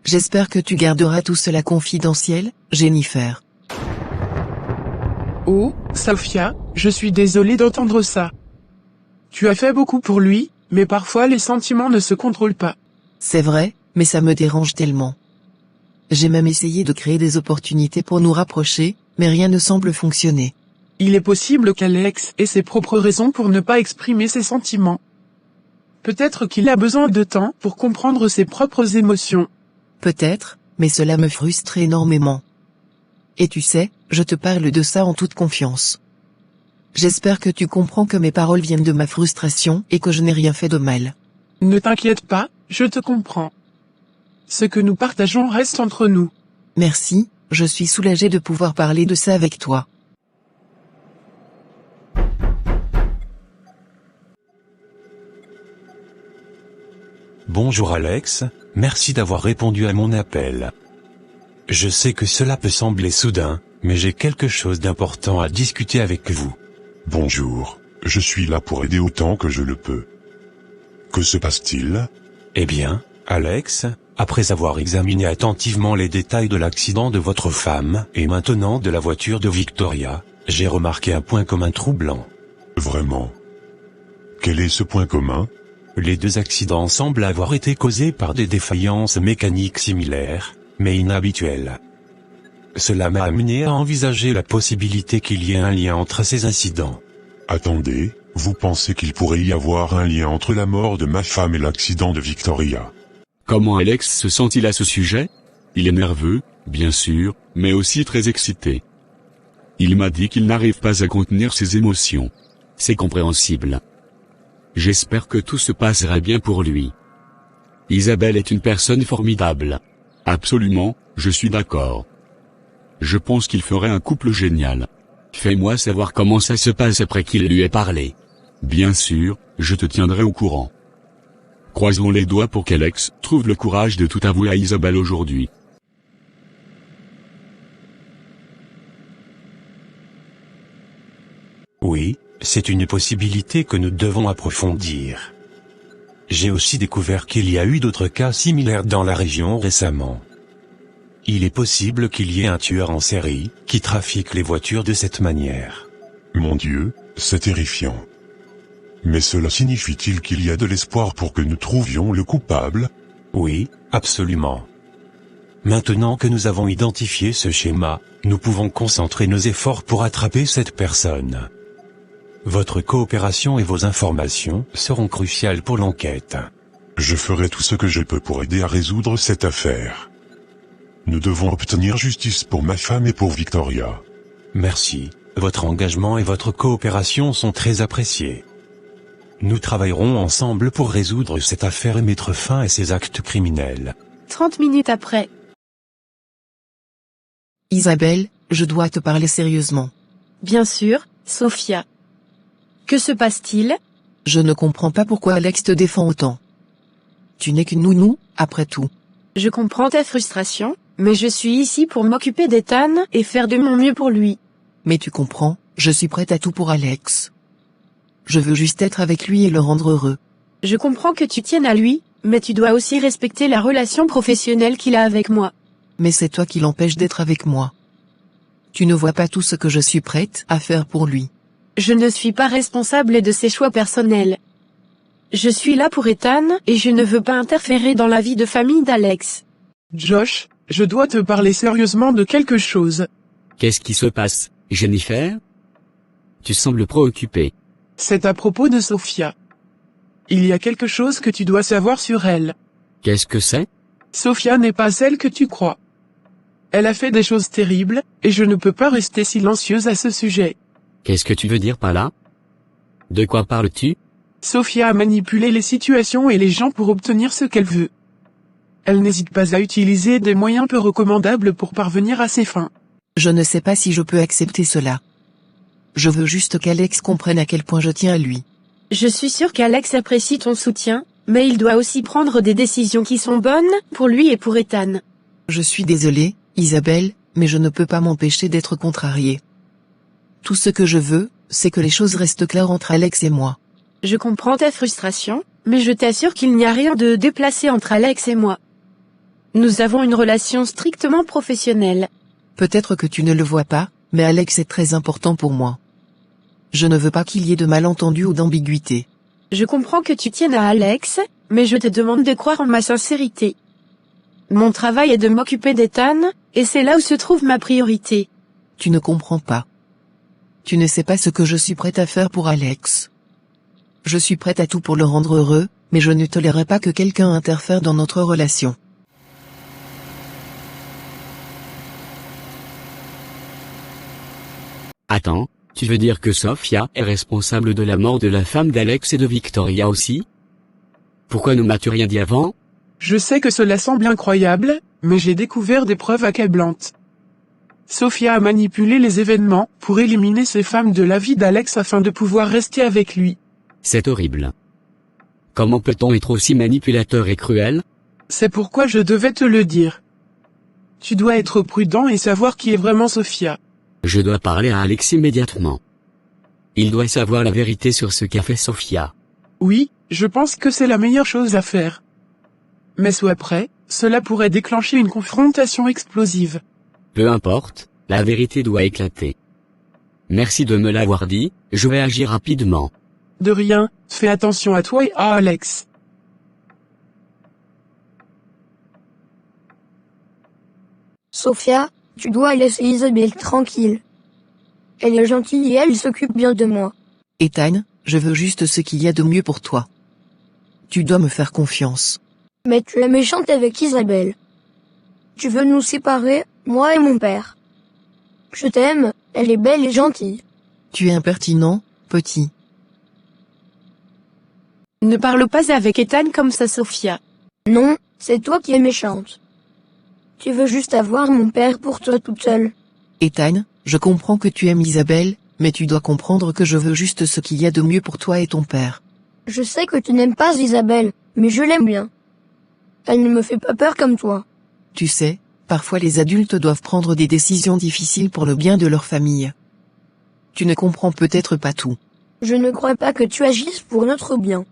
J'espère que tu garderas tout cela confidentiel, Jennifer. Oh, Sophia, je suis désolée d'entendre ça. Tu as fait beaucoup pour lui, mais parfois les sentiments ne se contrôlent pas. C'est vrai, mais ça me dérange tellement. J'ai même essayé de créer des opportunités pour nous rapprocher, mais rien ne semble fonctionner. Il est possible qu'Alex ait ses propres raisons pour ne pas exprimer ses sentiments. Peut-être qu'il a besoin de temps pour comprendre ses propres émotions. Peut-être, mais cela me frustre énormément. Et tu sais, je te parle de ça en toute confiance. J'espère que tu comprends que mes paroles viennent de ma frustration et que je n'ai rien fait de mal. Ne t'inquiète pas, je te comprends. Ce que nous partageons reste entre nous. Merci, je suis soulagée de pouvoir parler de ça avec toi. Bonjour Alex, merci d'avoir répondu à mon appel. Je sais que cela peut sembler soudain, mais j'ai quelque chose d'important à discuter avec vous. Bonjour, je suis là pour aider autant que je le peux. Que se passe-t-il? Eh bien, Alex, après avoir examiné attentivement les détails de l'accident de votre femme, et maintenant de la voiture de Victoria, j'ai remarqué un point commun troublant. Vraiment? Quel est ce point commun? Les deux accidents semblent avoir été causés par des défaillances mécaniques similaires, mais inhabituelles. Cela m'a amené à envisager la possibilité qu'il y ait un lien entre ces incidents. Attendez, vous pensez qu'il pourrait y avoir un lien entre la mort de ma femme et l'accident de Victoria? Comment Alex se sent-il à ce sujet? Il est nerveux, bien sûr, mais aussi très excité. Il m'a dit qu'il n'arrive pas à contenir ses émotions. C'est compréhensible. J'espère que tout se passera bien pour lui. Isabelle est une personne formidable. Absolument, je suis d'accord. Je pense qu'il ferait un couple génial. Fais-moi savoir comment ça se passe après qu'il lui ait parlé. Bien sûr, je te tiendrai au courant. Croisons les doigts pour qu'Alex trouve le courage de tout avouer à Isabelle aujourd'hui. Oui, c'est une possibilité que nous devons approfondir. J'ai aussi découvert qu'il y a eu d'autres cas similaires dans la région récemment. Il est possible qu'il y ait un tueur en série qui trafique les voitures de cette manière. Mon Dieu, c'est terrifiant. Mais cela signifie-t-il qu'il y a de l'espoir pour que nous trouvions le coupable? Oui, absolument. Maintenant que nous avons identifié ce schéma, nous pouvons concentrer nos efforts pour attraper cette personne. Votre coopération et vos informations seront cruciales pour l'enquête. Je ferai tout ce que je peux pour aider à résoudre cette affaire. Nous devons obtenir justice pour ma femme et pour Victoria. Merci, votre engagement et votre coopération sont très appréciés. Nous travaillerons ensemble pour résoudre cette affaire et mettre fin à ces actes criminels. 30 minutes après. Isabelle, je dois te parler sérieusement. Bien sûr, Sophia. Que se passe-t-il? Je ne comprends pas pourquoi Alex te défend autant. Tu n'es qu'une nounou, après tout. Je comprends ta frustration, mais je suis ici pour m'occuper d'Ethan et faire de mon mieux pour lui. Mais tu comprends, je suis prête à tout pour Alex. Je veux juste être avec lui et le rendre heureux. Je comprends que tu tiennes à lui, mais tu dois aussi respecter la relation professionnelle qu'il a avec moi. Mais c'est toi qui l'empêches d'être avec moi. Tu ne vois pas tout ce que je suis prête à faire pour lui. Je ne suis pas responsable de ses choix personnels. Je suis là pour Ethan et je ne veux pas interférer dans la vie de famille d'Alex. Josh, je dois te parler sérieusement de quelque chose. Qu'est-ce qui se passe, Jennifer? Tu sembles préoccupée. C'est à propos de Sophia. Il y a quelque chose que tu dois savoir sur elle. Qu'est-ce que c'est? Sophia n'est pas celle que tu crois. Elle a fait des choses terribles, et je ne peux pas rester silencieuse à ce sujet. Qu'est-ce que tu veux dire par là? De quoi parles-tu? Sophia a manipulé les situations et les gens pour obtenir ce qu'elle veut. Elle n'hésite pas à utiliser des moyens peu recommandables pour parvenir à ses fins. Je ne sais pas si je peux accepter cela. Je veux juste qu'Alex comprenne à quel point je tiens à lui. Je suis sûre qu'Alex apprécie ton soutien, mais il doit aussi prendre des décisions qui sont bonnes pour lui et pour Ethan. Je suis désolée, Isabelle, mais je ne peux pas m'empêcher d'être contrariée. Tout ce que je veux, c'est que les choses restent claires entre Alex et moi. Je comprends ta frustration, mais je t'assure qu'il n'y a rien de déplacé entre Alex et moi. Nous avons une relation strictement professionnelle. Peut-être que tu ne le vois pas, mais Alex est très important pour moi. Je ne veux pas qu'il y ait de malentendus ou d'ambiguïté. Je comprends que tu tiennes à Alex, mais je te demande de croire en ma sincérité. Mon travail est de m'occuper d'Ethan, et c'est là où se trouve ma priorité. Tu ne comprends pas. Tu ne sais pas ce que je suis prête à faire pour Alex. Je suis prête à tout pour le rendre heureux, mais je ne tolérerai pas que quelqu'un interfère dans notre relation. Attends, tu veux dire que Sophia est responsable de la mort de la femme d'Alex et de Victoria aussi? Pourquoi ne m'as-tu rien dit avant? Je sais que cela semble incroyable, mais j'ai découvert des preuves accablantes. Sophia a manipulé les événements pour éliminer ces femmes de la vie d'Alex afin de pouvoir rester avec lui. C'est horrible. Comment peut-on être aussi manipulateur et cruel? C'est pourquoi je devais te le dire. Tu dois être prudent et savoir qui est vraiment Sophia. Je dois parler à Alex immédiatement. Il doit savoir la vérité sur ce qu'a fait Sophia. Oui, je pense que c'est la meilleure chose à faire. Mais sois prêt, cela pourrait déclencher une confrontation explosive. Peu importe, la vérité doit éclater. Merci de me l'avoir dit, je vais agir rapidement. De rien, fais attention à toi et à Alex. Sophia, tu dois laisser Isabelle tranquille. Elle est gentille et elle s'occupe bien de moi. Ethan, je veux juste ce qu'il y a de mieux pour toi. Tu dois me faire confiance. Mais tu es méchante avec Isabelle. Tu veux nous séparer, moi et mon père. Je t'aime, elle est belle et gentille. Tu es impertinent, petit. Ne parle pas avec Ethan comme ça, Sophia. Non, c'est toi qui es méchante. Tu veux juste avoir mon père pour toi toute seule. Ethan, je comprends que tu aimes Isabelle, mais tu dois comprendre que je veux juste ce qu'il y a de mieux pour toi et ton père. Je sais que tu n'aimes pas Isabelle, mais je l'aime bien. Elle ne me fait pas peur comme toi. Tu sais, parfois les adultes doivent prendre des décisions difficiles pour le bien de leur famille. Tu ne comprends peut-être pas tout. Je ne crois pas que tu agisses pour notre bien.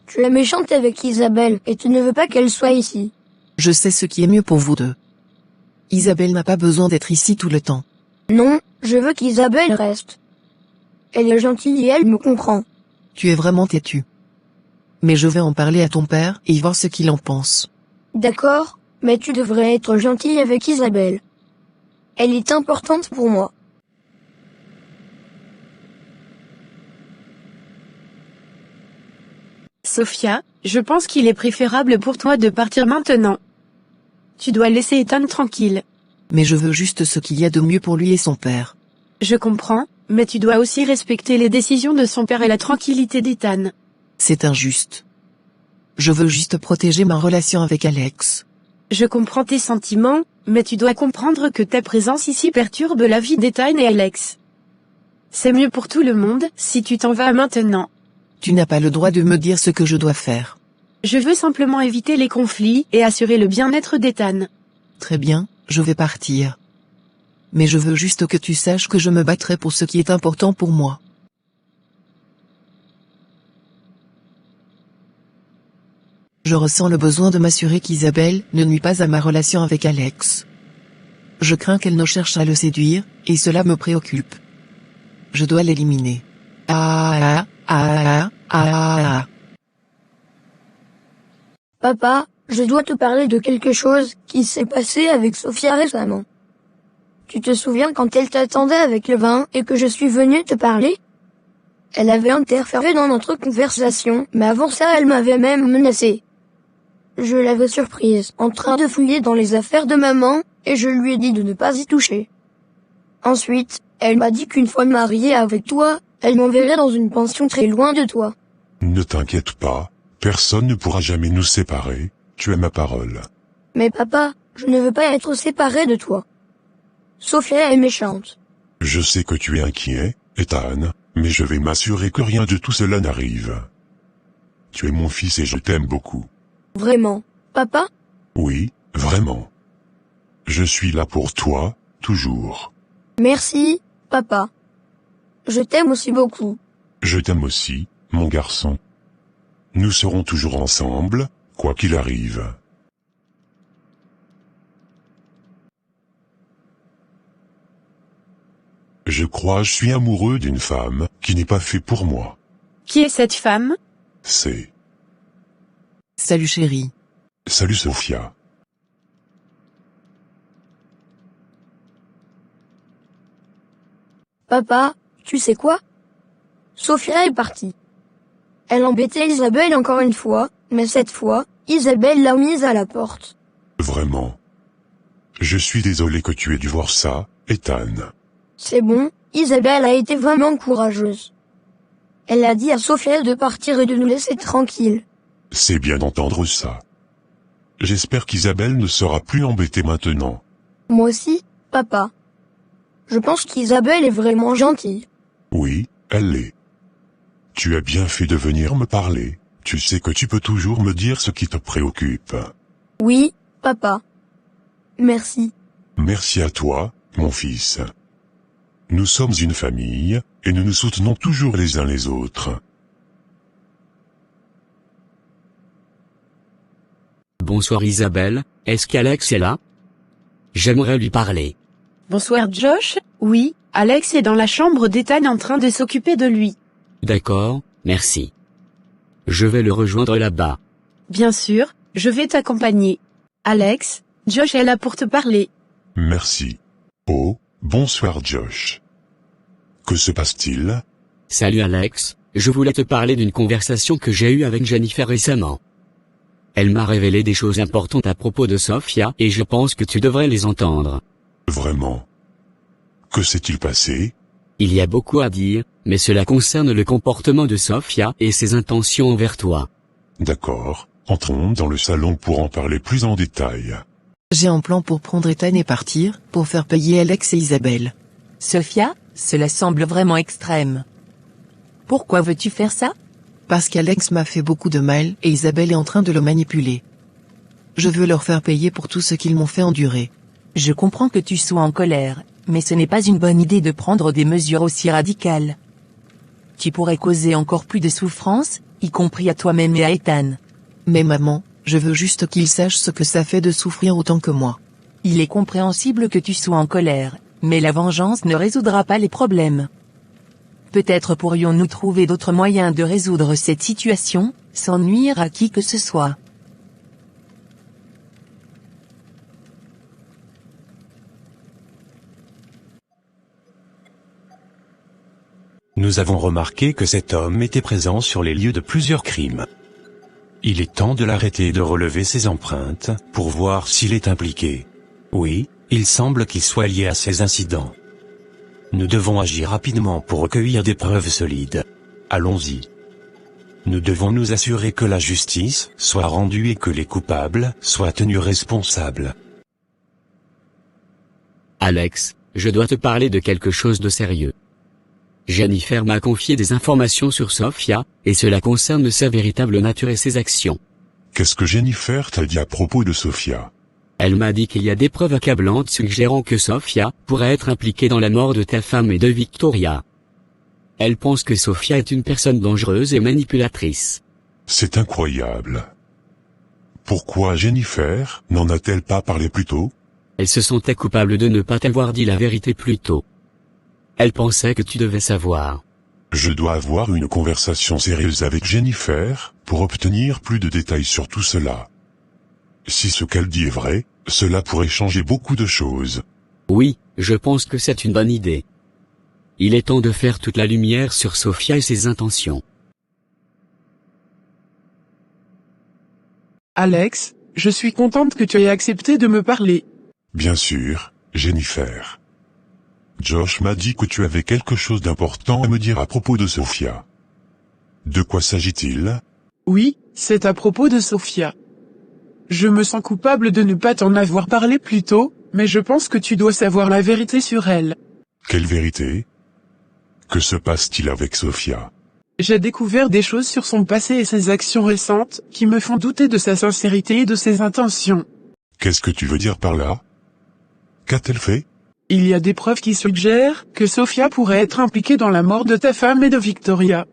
Tu es méchante avec Isabelle et tu ne veux pas qu'elle soit ici. Je sais ce qui est mieux pour vous deux. Isabelle n'a pas besoin d'être ici tout le temps. Non, je veux qu'Isabelle reste. Elle est gentille et elle me comprend. Tu es vraiment têtu. Mais je vais en parler à ton père et voir ce qu'il en pense. D'accord, mais tu devrais être gentille avec Isabelle. Elle est importante pour moi. Sophia, je pense qu'il est préférable pour toi de partir maintenant. Tu dois laisser Ethan tranquille. Mais je veux juste ce qu'il y a de mieux pour lui et son père. Je comprends, mais tu dois aussi respecter les décisions de son père et la tranquillité d'Ethan. C'est injuste. Je veux juste protéger ma relation avec Alex. Je comprends tes sentiments, mais tu dois comprendre que ta présence ici perturbe la vie d'Ethan et Alex. C'est mieux pour tout le monde si tu t'en vas maintenant. Tu n'as pas le droit de me dire ce que je dois faire. Je veux simplement éviter les conflits et assurer le bien-être d'Ethan. Très bien, je vais partir. Mais je veux juste que tu saches que je me battrai pour ce qui est important pour moi. Je ressens le besoin de m'assurer qu'Isabelle ne nuit pas à ma relation avec Alex. Je crains qu'elle ne cherche à le séduire, et cela me préoccupe. Je dois l'éliminer. Papa, je dois te parler de quelque chose qui s'est passé avec Sophia récemment. Tu te souviens quand elle t'attendait avec le vin et que je suis venue te parler? Elle avait interféré dans notre conversation, mais avant ça elle m'avait même menacée. Je l'avais surprise, en train de fouiller dans les affaires de maman, et je lui ai dit de ne pas y toucher. Ensuite, elle m'a dit qu'une fois mariée avec toi, elle m'enverrait dans une pension très loin de toi. Ne t'inquiète pas, personne ne pourra jamais nous séparer, tu as ma parole. Mais papa, je ne veux pas être séparée de toi. Sophia est méchante. Je sais que tu es inquiet, Ethan, mais je vais m'assurer que rien de tout cela n'arrive. Tu es mon fils et je t'aime beaucoup. Vraiment, papa? Oui, vraiment. Je suis là pour toi, toujours. Merci, papa. Je t'aime aussi beaucoup. Je t'aime aussi, mon garçon. Nous serons toujours ensemble, quoi qu'il arrive. Je crois que je suis amoureux d'une femme qui n'est pas faite pour moi. Qui est cette femme? C'est... Salut chérie. Salut Sophia. Papa, tu sais quoi? Sophia est partie. Elle embêtait Isabelle encore une fois, mais cette fois, Isabelle l'a mise à la porte. Vraiment. Je suis désolé que tu aies dû voir ça, Ethan. C'est bon, Isabelle a été vraiment courageuse. Elle a dit à Sophia de partir et de nous laisser tranquilles. C'est bien d'entendre ça. J'espère qu'Isabelle ne sera plus embêtée maintenant. Moi aussi, papa. Je pense qu'Isabelle est vraiment gentille. Oui, elle l'est. Tu as bien fait de venir me parler, Tu sais que tu peux toujours me dire ce qui te préoccupe. Oui, papa. Merci. Merci à toi, mon fils. Nous sommes une famille, et nous nous soutenons toujours les uns les autres. Bonsoir Isabelle, est-ce qu'Alex est là? J'aimerais lui parler. Bonsoir Josh, oui, Alex est dans la chambre d'Ethan en train de s'occuper de lui. D'accord, merci. Je vais le rejoindre là-bas. Bien sûr, je vais t'accompagner. Alex, Josh est là pour te parler. Merci. Oh, bonsoir Josh. Que se passe-t-il? Salut Alex, je voulais te parler d'une conversation que j'ai eue avec Jennifer récemment. Elle m'a révélé des choses importantes à propos de Sophia et je pense que tu devrais les entendre. Vraiment? Que s'est-il passé? Il y a beaucoup à dire, mais cela concerne le comportement de Sophia et ses intentions envers toi. D'accord, entrons dans le salon pour en parler plus en détail. J'ai un plan pour prendre Ethan et partir, pour faire payer Alex et Isabelle. Sophia, cela semble vraiment extrême. Pourquoi veux-tu faire ça? Parce qu'Alex m'a fait beaucoup de mal et Isabelle est en train de le manipuler. Je veux leur faire payer pour tout ce qu'ils m'ont fait endurer. Je comprends que tu sois en colère, mais ce n'est pas une bonne idée de prendre des mesures aussi radicales. Tu pourrais causer encore plus de souffrance, y compris à toi-même et à Ethan. Mais maman, je veux juste qu'ils sachent ce que ça fait de souffrir autant que moi. Il est compréhensible que tu sois en colère, mais la vengeance ne résoudra pas les problèmes. Peut-être pourrions-nous trouver d'autres moyens de résoudre cette situation, sans nuire à qui que ce soit. Nous avons remarqué que cet homme était présent sur les lieux de plusieurs crimes. Il est temps de l'arrêter et de relever ses empreintes, pour voir s'il est impliqué. Oui, il semble qu'il soit lié à ces incidents. Nous devons agir rapidement pour recueillir des preuves solides. Allons-y. Nous devons nous assurer que la justice soit rendue et que les coupables soient tenus responsables. Alex, je dois te parler de quelque chose de sérieux. Jennifer m'a confié des informations sur Sophia, et cela concerne sa véritable nature et ses actions. Qu'est-ce que Jennifer t'a dit à propos de Sophia? Elle m'a dit qu'il y a des preuves accablantes suggérant que Sophia pourrait être impliquée dans la mort de ta femme et de Victoria. Elle pense que Sophia est une personne dangereuse et manipulatrice. C'est incroyable. Pourquoi Jennifer n'en a-t-elle pas parlé plus tôt? Elle se sentait coupable de ne pas t'avoir dit la vérité plus tôt. Elle pensait que tu devais savoir. Je dois avoir une conversation sérieuse avec Jennifer, pour obtenir plus de détails sur tout cela. Si ce qu'elle dit est vrai, cela pourrait changer beaucoup de choses. Oui, je pense que c'est une bonne idée. Il est temps de faire toute la lumière sur Sophia et ses intentions. Alex, je suis contente que tu aies accepté de me parler. Bien sûr, Jennifer. Josh m'a dit que tu avais quelque chose d'important à me dire à propos de Sophia. De quoi s'agit-il? Oui, c'est à propos de Sophia. Je me sens coupable de ne pas t'en avoir parlé plus tôt, mais je pense que tu dois savoir la vérité sur elle. Quelle vérité? Que se passe-t-il avec Sophia? J'ai découvert des choses sur son passé et ses actions récentes, qui me font douter de sa sincérité et de ses intentions. Qu'est-ce que tu veux dire par là? Qu'a-t-elle fait? Il y a des preuves qui suggèrent que Sophia pourrait être impliquée dans la mort de ta femme et de Victoria.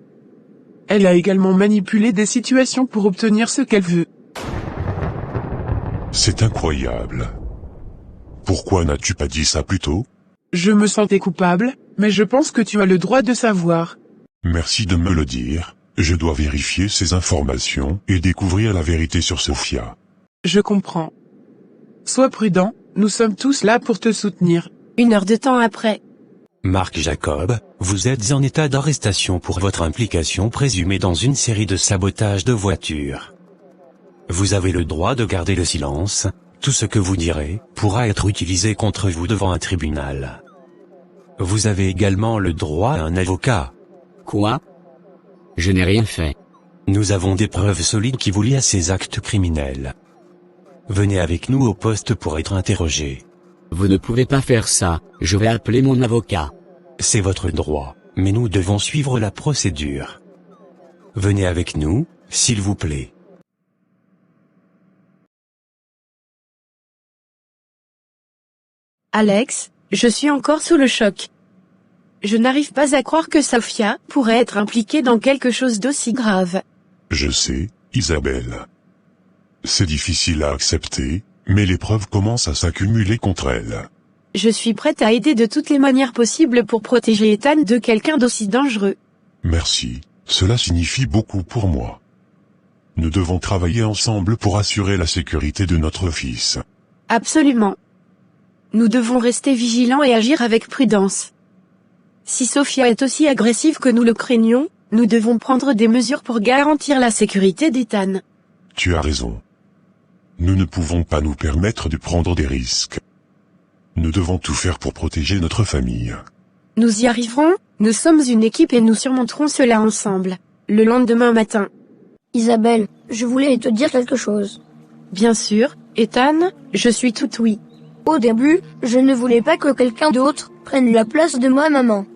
Elle a également manipulé des situations pour obtenir ce qu'elle veut. C'est incroyable. Pourquoi n'as-tu pas dit ça plus tôt? Je me sentais coupable, mais je pense que tu as le droit de savoir. Merci de me le dire. Je dois vérifier ces informations et découvrir la vérité sur Sophia. Je comprends. Sois prudent, nous sommes tous là pour te soutenir. 1 heure de temps après. Marc Jacob, vous êtes en état d'arrestation pour votre implication présumée dans une série de sabotages de voitures. Vous avez le droit de garder le silence, tout ce que vous direz pourra être utilisé contre vous devant un tribunal. Vous avez également le droit à un avocat. Quoi? Je n'ai rien fait. Nous avons des preuves solides qui vous lient à ces actes criminels. Venez avec nous au poste pour être interrogé. Vous ne pouvez pas faire ça, je vais appeler mon avocat. C'est votre droit, mais nous devons suivre la procédure. Venez avec nous, s'il vous plaît. Alex, je suis encore sous le choc. Je n'arrive pas à croire que Sophia pourrait être impliquée dans quelque chose d'aussi grave. Je sais, Isabelle. C'est difficile à accepter, mais les preuves commencent à s'accumuler contre elle. Je suis prête à aider de toutes les manières possibles pour protéger Ethan de quelqu'un d'aussi dangereux. Merci, cela signifie beaucoup pour moi. Nous devons travailler ensemble pour assurer la sécurité de notre fils. Absolument. Nous devons rester vigilants et agir avec prudence. Si Sophia est aussi agressive que nous le craignons, nous devons prendre des mesures pour garantir la sécurité d'Ethan. Tu as raison. Nous ne pouvons pas nous permettre de prendre des risques. Nous devons tout faire pour protéger notre famille. Nous y arriverons, nous sommes une équipe et nous surmonterons cela ensemble. Le lendemain matin. Isabelle, je voulais te dire quelque chose. Bien sûr, Ethan, je suis tout oui. Au début, je ne voulais pas que quelqu'un d'autre prenne la place de ma maman.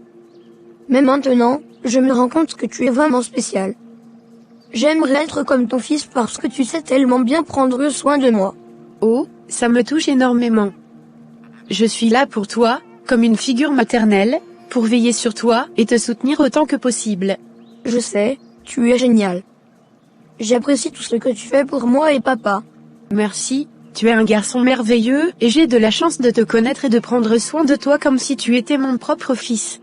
Mais maintenant, je me rends compte que tu es vraiment spécial. J'aimerais être comme ton fils parce que tu sais tellement bien prendre soin de moi. Oh, ça me touche énormément. Je suis là pour toi, comme une figure maternelle, pour veiller sur toi et te soutenir autant que possible. Je sais, tu es génial. J'apprécie tout ce que tu fais pour moi et papa. Merci, tu es un garçon merveilleux et j'ai de la chance de te connaître et de prendre soin de toi comme si tu étais mon propre fils.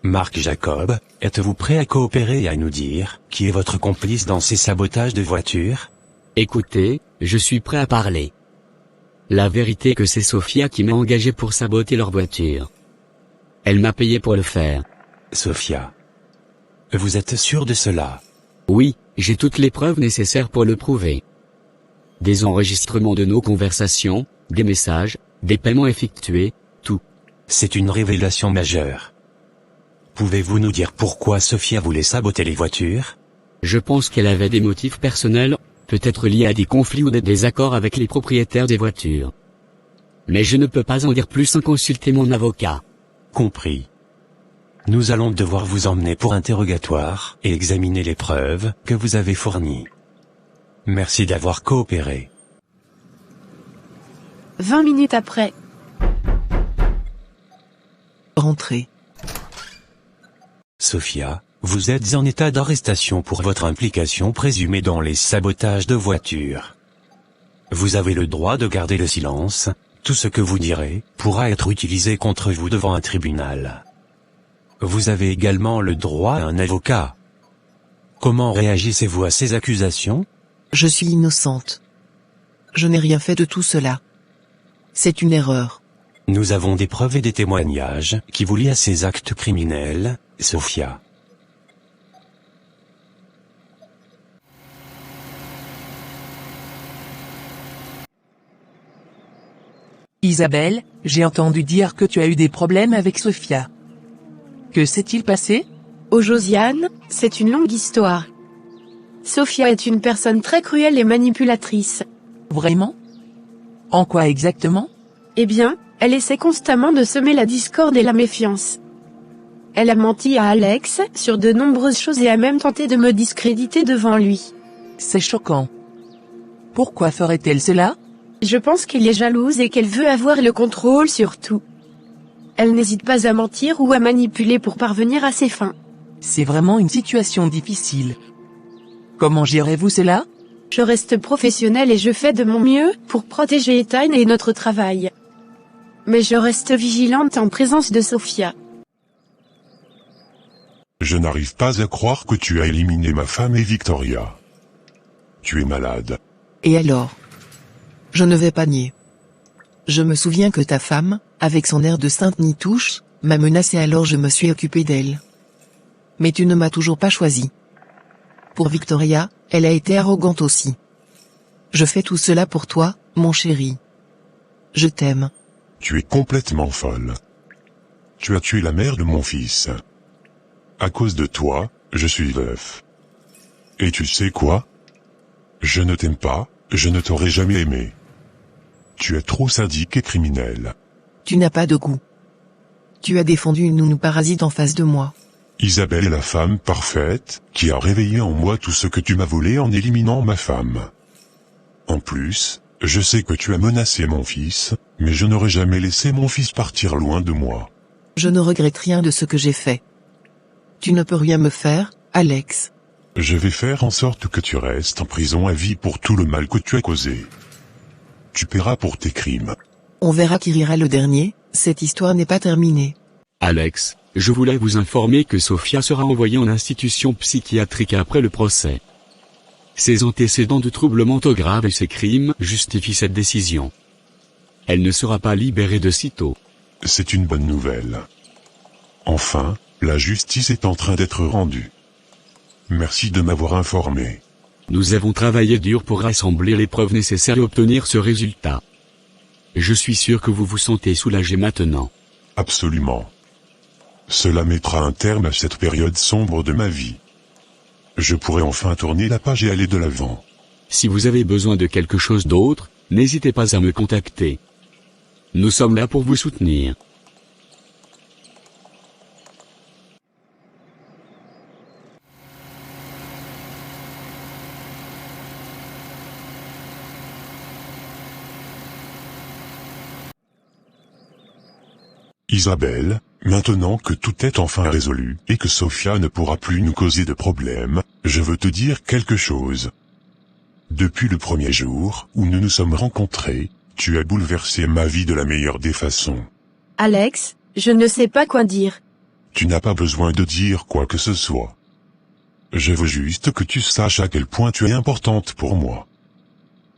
Marc Jacob, êtes-vous prêt à coopérer et à nous dire qui est votre complice dans ces sabotages de voitures? Écoutez, je suis prêt à parler. La vérité est que c'est Sophia qui m'a engagé pour saboter leur voiture. Elle m'a payé pour le faire. Sophia. Vous êtes sûr de cela? Oui, j'ai toutes les preuves nécessaires pour le prouver. Des enregistrements de nos conversations, des messages, des paiements effectués, tout. C'est une révélation majeure. Pouvez-vous nous dire pourquoi Sophia voulait saboter les voitures? Je pense qu'elle avait des motifs personnels, peut-être liés à des conflits ou des désaccords avec les propriétaires des voitures. Mais je ne peux pas en dire plus sans consulter mon avocat. Compris. Nous allons devoir vous emmener pour interrogatoire et examiner les preuves que vous avez fournies. Merci d'avoir coopéré. 20 minutes après. Rentrée. Sophia, vous êtes en état d'arrestation pour votre implication présumée dans les sabotages de voitures. Vous avez le droit de garder le silence, tout ce que vous direz pourra être utilisé contre vous devant un tribunal. Vous avez également le droit à un avocat. Comment réagissez-vous à ces accusations? Je suis innocente. Je n'ai rien fait de tout cela. C'est une erreur. Nous avons des preuves et des témoignages qui vous lient à ces actes criminels, Sophia. Isabelle, j'ai entendu dire que tu as eu des problèmes avec Sophia. Que s'est-il passé? Oh Josiane, c'est une longue histoire. Sophia est une personne très cruelle et manipulatrice. Vraiment? En quoi exactement? Eh bien, elle essaie constamment de semer la discorde et la méfiance. Elle a menti à Alex sur de nombreuses choses et a même tenté de me discréditer devant lui. C'est choquant. Pourquoi ferait-elle cela? Je pense qu'elle est jalouse et qu'elle veut avoir le contrôle sur tout. Elle n'hésite pas à mentir ou à manipuler pour parvenir à ses fins. C'est vraiment une situation difficile. Comment gérez-vous cela? Je reste professionnelle et je fais de mon mieux pour protéger Ethan et notre travail. Mais je reste vigilante en présence de Sophia. Je n'arrive pas à croire que tu as éliminé ma femme et Victoria. Tu es malade. Et alors? Je ne vais pas nier. Je me souviens que ta femme, avec son air de sainte nitouche, m'a menacé, alors je me suis occupé d'elle. Mais tu ne m'as toujours pas choisi. Pour Victoria, elle a été arrogante aussi. Je fais tout cela pour toi, mon chéri. Je t'aime. Tu es complètement folle. Tu as tué la mère de mon fils. À cause de toi, je suis veuf. Et tu sais quoi? Je ne t'aime pas, je ne t'aurais jamais aimé. Tu es trop sadique et criminel. Tu n'as pas de goût. Tu as défendu une nounou parasite en face de moi. Isabelle est la femme parfaite, qui a réveillé en moi tout ce que tu m'as volé en éliminant ma femme. En plus, je sais que tu as menacé mon fils, mais je n'aurais jamais laissé mon fils partir loin de moi. Je ne regrette rien de ce que j'ai fait. Tu ne peux rien me faire, Alex. Je vais faire en sorte que tu restes en prison à vie pour tout le mal que tu as causé. Tu paieras pour tes crimes. On verra qui rira le dernier, cette histoire n'est pas terminée. Alex, je voulais vous informer que Sophia sera envoyée en institution psychiatrique après le procès. Ses antécédents de troubles mentaux graves et ses crimes justifient cette décision. Elle ne sera pas libérée de sitôt. C'est une bonne nouvelle. Enfin, la justice est en train d'être rendue. Merci de m'avoir informé. Nous avons travaillé dur pour rassembler les preuves nécessaires et obtenir ce résultat. Je suis sûr que vous vous sentez soulagé maintenant. Absolument. Cela mettra un terme à cette période sombre de ma vie. Je pourrai enfin tourner la page et aller de l'avant. Si vous avez besoin de quelque chose d'autre, n'hésitez pas à me contacter. Nous sommes là pour vous soutenir. Isabelle, maintenant que tout est enfin résolu et que Sophia ne pourra plus nous causer de problèmes, je veux te dire quelque chose. Depuis le premier jour où nous nous sommes rencontrés, tu as bouleversé ma vie de la meilleure des façons. Alex, je ne sais pas quoi dire. Tu n'as pas besoin de dire quoi que ce soit. Je veux juste que tu saches à quel point tu es importante pour moi.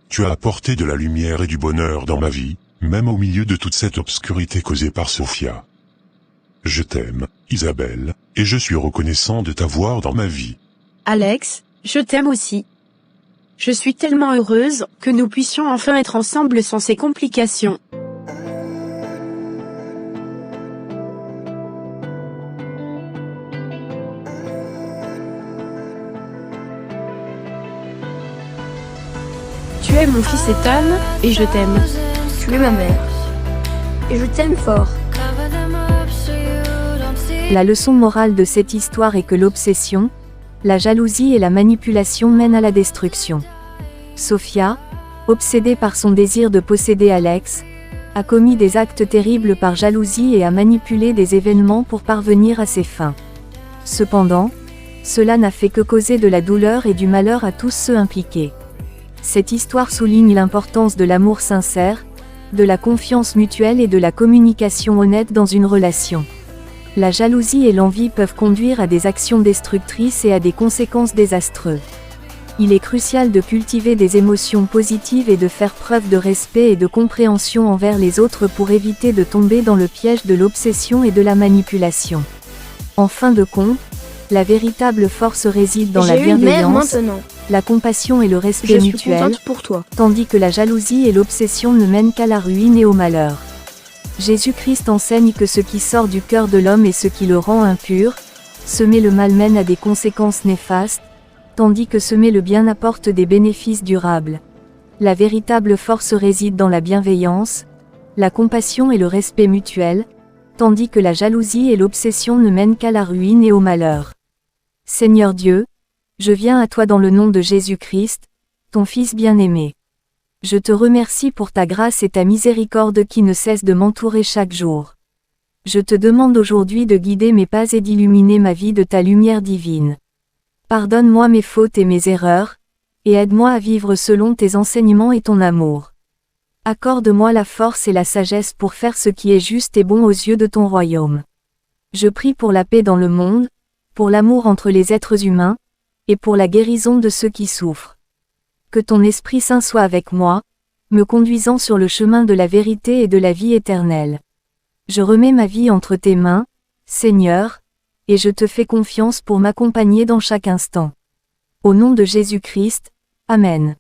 Tu as apporté de la lumière et du bonheur dans ma vie, même au milieu de toute cette obscurité causée par Sophia. Je t'aime, Isabelle, et je suis reconnaissant de t'avoir dans ma vie. Alex, je t'aime aussi. Je suis tellement heureuse que nous puissions enfin être ensemble sans ces complications. Tu es mon fils Ethan, et je t'aime. Tu es ma mère. Et je t'aime fort. La leçon morale de cette histoire est que l'obsession, la jalousie et la manipulation mènent à la destruction. Sophia, obsédée par son désir de posséder Alex, a commis des actes terribles par jalousie et a manipulé des événements pour parvenir à ses fins. Cependant, cela n'a fait que causer de la douleur et du malheur à tous ceux impliqués. Cette histoire souligne l'importance de l'amour sincère, de la confiance mutuelle et de la communication honnête dans une relation. La jalousie et l'envie peuvent conduire à des actions destructrices et à des conséquences désastreuses. Il est crucial de cultiver des émotions positives et de faire preuve de respect et de compréhension envers les autres pour éviter de tomber dans le piège de l'obsession et de la manipulation. En fin de compte, la véritable force réside dans la bienveillance, la compassion et le respect mutuel, pour toi. Tandis que la jalousie et l'obsession ne mènent qu'à la ruine et au malheur. Jésus-Christ enseigne que ce qui sort du cœur de l'homme est ce qui le rend impur. Semer le mal mène à des conséquences néfastes, tandis que semer le bien apporte des bénéfices durables. La véritable force réside dans la bienveillance, la compassion et le respect mutuel, tandis que la jalousie et l'obsession ne mènent qu'à la ruine et au malheur. Seigneur Dieu, je viens à toi dans le nom de Jésus-Christ, ton Fils bien-aimé. Je te remercie pour ta grâce et ta miséricorde qui ne cessent de m'entourer chaque jour. Je te demande aujourd'hui de guider mes pas et d'illuminer ma vie de ta lumière divine. Pardonne-moi mes fautes et mes erreurs, et aide-moi à vivre selon tes enseignements et ton amour. Accorde-moi la force et la sagesse pour faire ce qui est juste et bon aux yeux de ton royaume. Je prie pour la paix dans le monde, pour l'amour entre les êtres humains, et pour la guérison de ceux qui souffrent. Que ton Esprit Saint soit avec moi, me conduisant sur le chemin de la vérité et de la vie éternelle. Je remets ma vie entre tes mains, Seigneur, et je te fais confiance pour m'accompagner dans chaque instant. Au nom de Jésus-Christ, Amen.